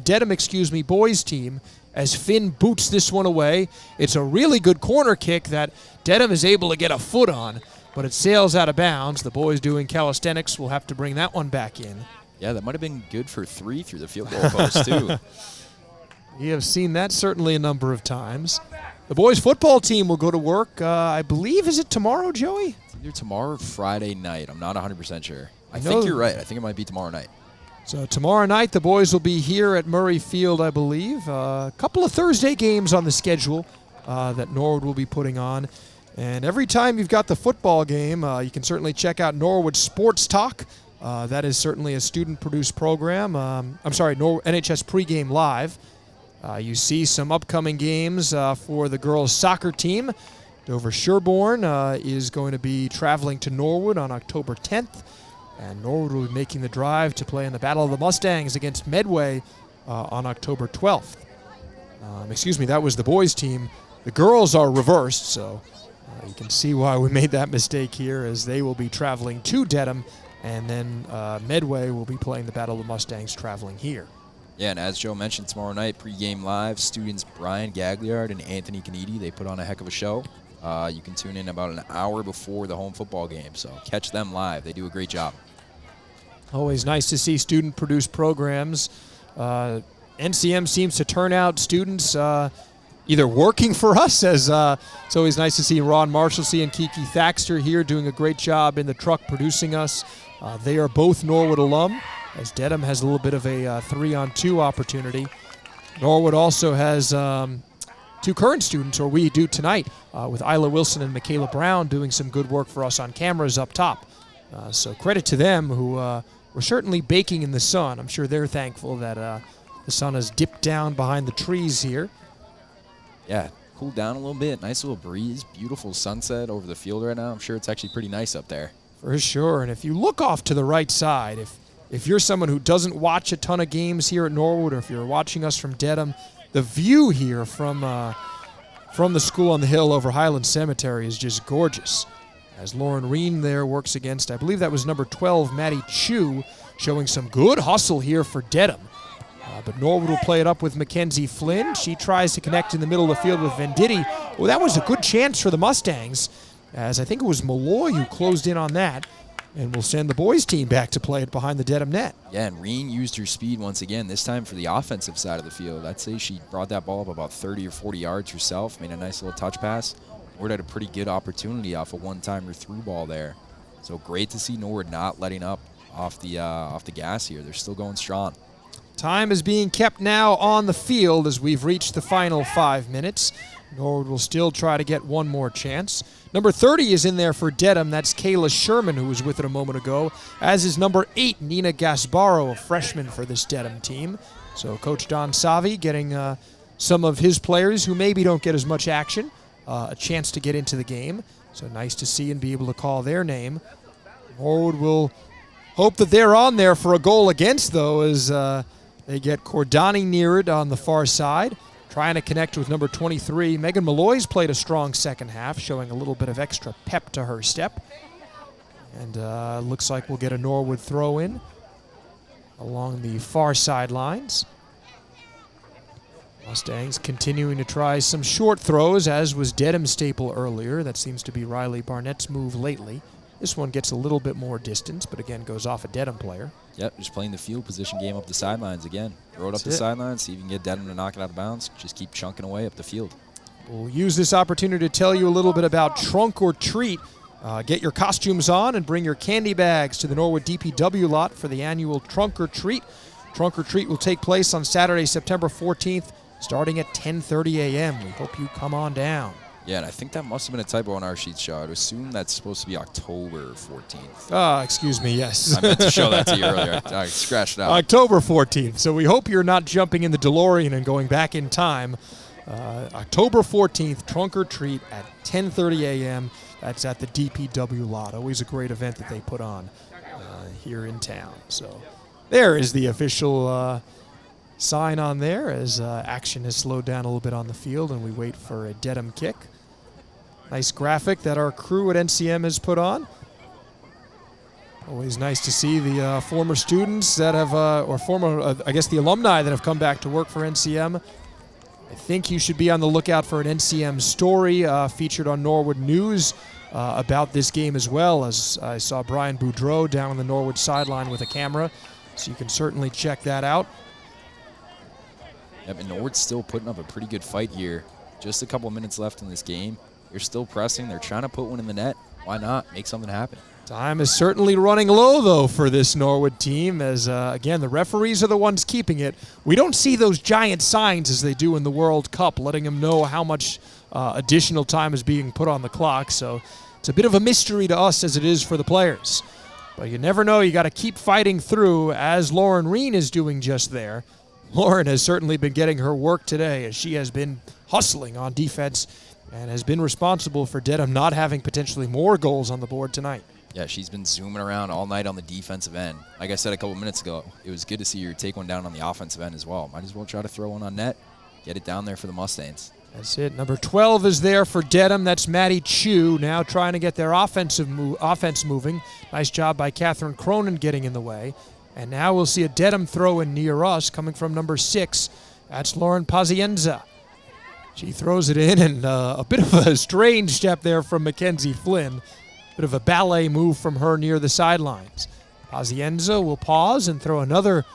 Dedham, boys team. As Finn boots this one away, it's a really good corner kick that Dedham is able to get a foot on, but it sails out of bounds. The boys doing calisthenics will have to bring that one back in. Yeah, that might have been good for 3 through the field goal post too. We have seen that certainly a number of times. The boys' football team will go to work, I believe, is it tomorrow, Joey? It's either tomorrow or Friday night. I'm not 100% sure. I think you're right. I think it might be tomorrow night. So tomorrow night, the boys will be here at Murray Field, I believe. A couple of Thursday games on the schedule that Norwood will be putting on. And every time you've got the football game, you can certainly check out Norwood Sports Talk. That is certainly a student-produced program. NHS Pregame Live. You see some upcoming games for the girls' soccer team. Dover Sherborne is going to be traveling to Norwood on October 10th. And Norwood will be making the drive to play in the Battle of the Mustangs against Medway on October 12th. That was the boys' team. The girls are reversed, so you can see why we made that mistake here, as they will be traveling to Dedham, and then Medway will be playing the Battle of the Mustangs traveling here. Yeah, and as Joe mentioned, tomorrow night, pregame live, students Brian Gagliard and Anthony Canidi, they put on a heck of a show. You can tune in about an hour before the home football game, so catch them live. They do a great job. Always nice to see student-produced programs. NCM seems to turn out students either working for us, as it's always nice to see Ron Marshalsea and Kiki Thaxter here doing a great job in the truck producing us. They are both Norwood alum, as Dedham has a little bit of a 3-on-2 opportunity. Norwood also has 2 current students, or we do tonight, with Isla Wilson and Michaela Brown doing some good work for us on cameras up top. So credit to them, who were certainly baking in the sun. I'm sure they're thankful that the sun has dipped down behind the trees here. Yeah, cooled down a little bit. Nice little breeze. Beautiful sunset over the field right now. I'm sure it's actually pretty nice up there. For sure. And if you look off to the right side, if you're someone who doesn't watch a ton of games here at Norwood, or if you're watching us from Dedham, the view here from the school on the hill over Highland Cemetery is just gorgeous. As Lauren Reen there works against, I believe that was number 12, Maddie Chu, showing some good hustle here for Dedham. But Norwood will play it up with Mackenzie Flynn. She tries to connect in the middle of the field with Venditti. Well, that was a good chance for the Mustangs, as I think it was Malloy who closed in on that. And we'll send the boys' team back to play it behind the Dedham net. Yeah, and Reen used her speed once again, this time for the offensive side of the field. I'd say she brought that ball up about 30 or 40 yards herself, made a nice little touch pass. Norwood had a pretty good opportunity off a one-timer through ball there. So great to see Norwood not letting up off the gas here. They're still going strong. Time is being kept now on the field as we've reached the final 5 minutes. Norwood will still try to get one more chance. Number 30 is in there for Dedham. That's Kayla Sherman, who was with it a moment ago, as is number 8, Nina Gasparo, a freshman for this Dedham team. So Coach Don Savi getting some of his players who maybe don't get as much action, a chance to get into the game. So nice to see and be able to call their name. Norwood will hope that they're on there for a goal against, though, as they get Cordani Nearid on the far side, trying to connect with number 23. Megan Malloy's played a strong second half, showing a little bit of extra pep to her step. And looks like we'll get a Norwood throw in along the far sidelines. Mustangs continuing to try some short throws, as was Dedham's staple earlier. That seems to be Riley Barnett's move lately. This one gets a little bit more distance, but again goes off a Dedham player. Yep, just playing the field position game up the sidelines again. Throw it up the sidelines, see if you can get Dedham to knock it out of bounds. Just keep chunking away up the field. We'll use this opportunity to tell you a little bit about Trunk or Treat. Get your costumes on and bring your candy bags to the Norwood DPW lot for the annual Trunk or Treat. Trunk or Treat will take place on Saturday, September 14th, starting at 10:30 a.m. We hope you come on down. Yeah, and I think that must have been a typo on our sheet, Shaw. I'd assume that's supposed to be October 14th. Excuse me, yes. I meant to show that to you earlier. I scratched it out. October 14th. So we hope you're not jumping in the DeLorean and going back in time. October 14th, Trunk or Treat at 10:30 a.m. That's at the DPW lot. Always a great event that they put on here in town. So there is the official sign on there as action has slowed down a little bit on the field and we wait for a Dedham kick. Nice graphic that our crew at NCM has put on. Always nice to see the former students that have, or former, I guess the alumni that have come back to work for NCM. I think you should be on the lookout for an NCM story featured on Norwood News about this game as well, as I saw Brian Boudreau down on the Norwood sideline with a camera. So you can certainly check that out. Yep, and Norwood's still putting up a pretty good fight here. Just a couple of minutes left in this game. They're still pressing. They're trying to put one in the net. Why not? Make something happen. Time is certainly running low, though, for this Norwood team, as, again, the referees are the ones keeping it. We don't see those giant signs as they do in the World Cup, letting them know how much additional time is being put on the clock. So it's a bit of a mystery to us as it is for the players. But you never know. You got to keep fighting through, as Lauren Reen is doing just there. Lauren has certainly been getting her work today, as she has been hustling on defense and has been responsible for Dedham not having potentially more goals on the board tonight. Yeah, she's been zooming around all night on the defensive end. Like I said a couple minutes ago, it was good to see her take one down on the offensive end as well. Might as well try to throw one on net, get it down there for the Mustangs. That's it. Number 12 is there for Dedham. That's Maddie Chu, now trying to get their offense moving. Nice job by Catherine Cronin getting in the way. And now we'll see a Dedham throw in near us coming from number 6. That's Lauren Pazienza. She throws it in, and a bit of a strange step there from Mackenzie Flynn. Bit of a ballet move from her near the sidelines. Pazienza will pause and throw another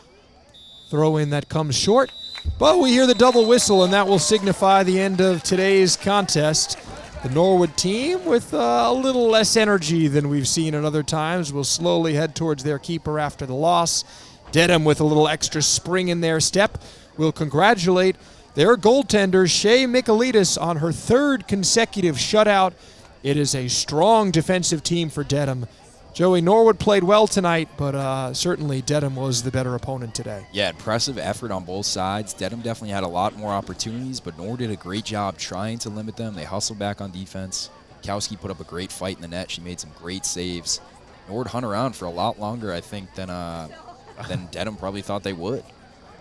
throw in that comes short. But we hear the double whistle, and that will signify the end of today's contest. The Norwood team, with a little less energy than we've seen at other times, will slowly head towards their keeper after the loss. Dedham, with a little extra spring in their step, will congratulate their goaltender, Shea Michaelides, on her 3rd consecutive shutout. It is a strong defensive team for Dedham. Joey, Norwood played well tonight, but certainly Dedham was the better opponent today. Yeah, impressive effort on both sides. Dedham definitely had a lot more opportunities, but Norwood did a great job trying to limit them. They hustled back on defense. Kowski put up a great fight in the net. She made some great saves. Norwood hung around for a lot longer, I think, than Dedham probably thought they would.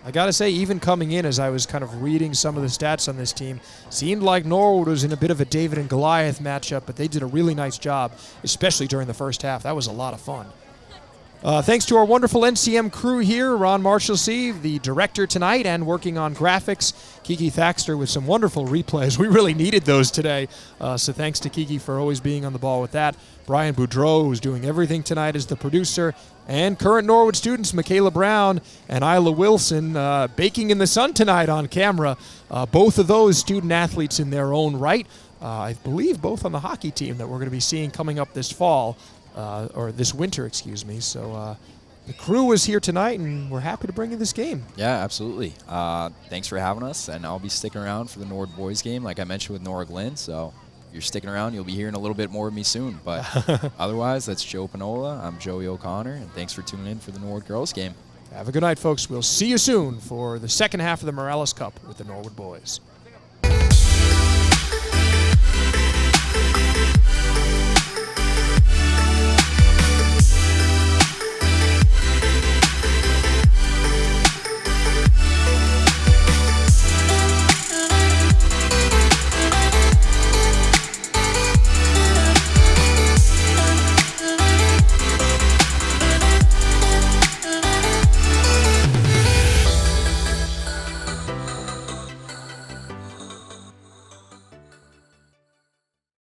I got to say, even coming in as I was kind of reading some of the stats on this team, seemed like Norwood was in a bit of a David and Goliath matchup, but they did a really nice job, especially during the first half. That was a lot of fun. Thanks to our wonderful NCM crew here, Ron Marshalsea, the director tonight, and working on graphics, Kiki Thaxter with some wonderful replays. We really needed those today, so thanks to Kiki for always being on the ball with that. Brian Boudreau, who's doing everything tonight as the producer, and current Norwood students, Michaela Brown and Isla Wilson, baking in the sun tonight on camera. Both of those student athletes in their own right. I believe both on the hockey team that we're going to be seeing coming up this fall. Or this winter, excuse me. So the crew was here tonight, and we're happy to bring you this game. Yeah, absolutely. Thanks for having us, and I'll be sticking around for the Norwood boys game, like I mentioned with Nora Glenn. So if you're sticking around, you'll be hearing a little bit more of me soon. But otherwise, that's Joe Pinola. I'm Joey O'Connor, and thanks for tuning in for the Norwood girls game. Have a good night, folks. We'll see you soon for the second half of the Morales Cup with the Norwood boys.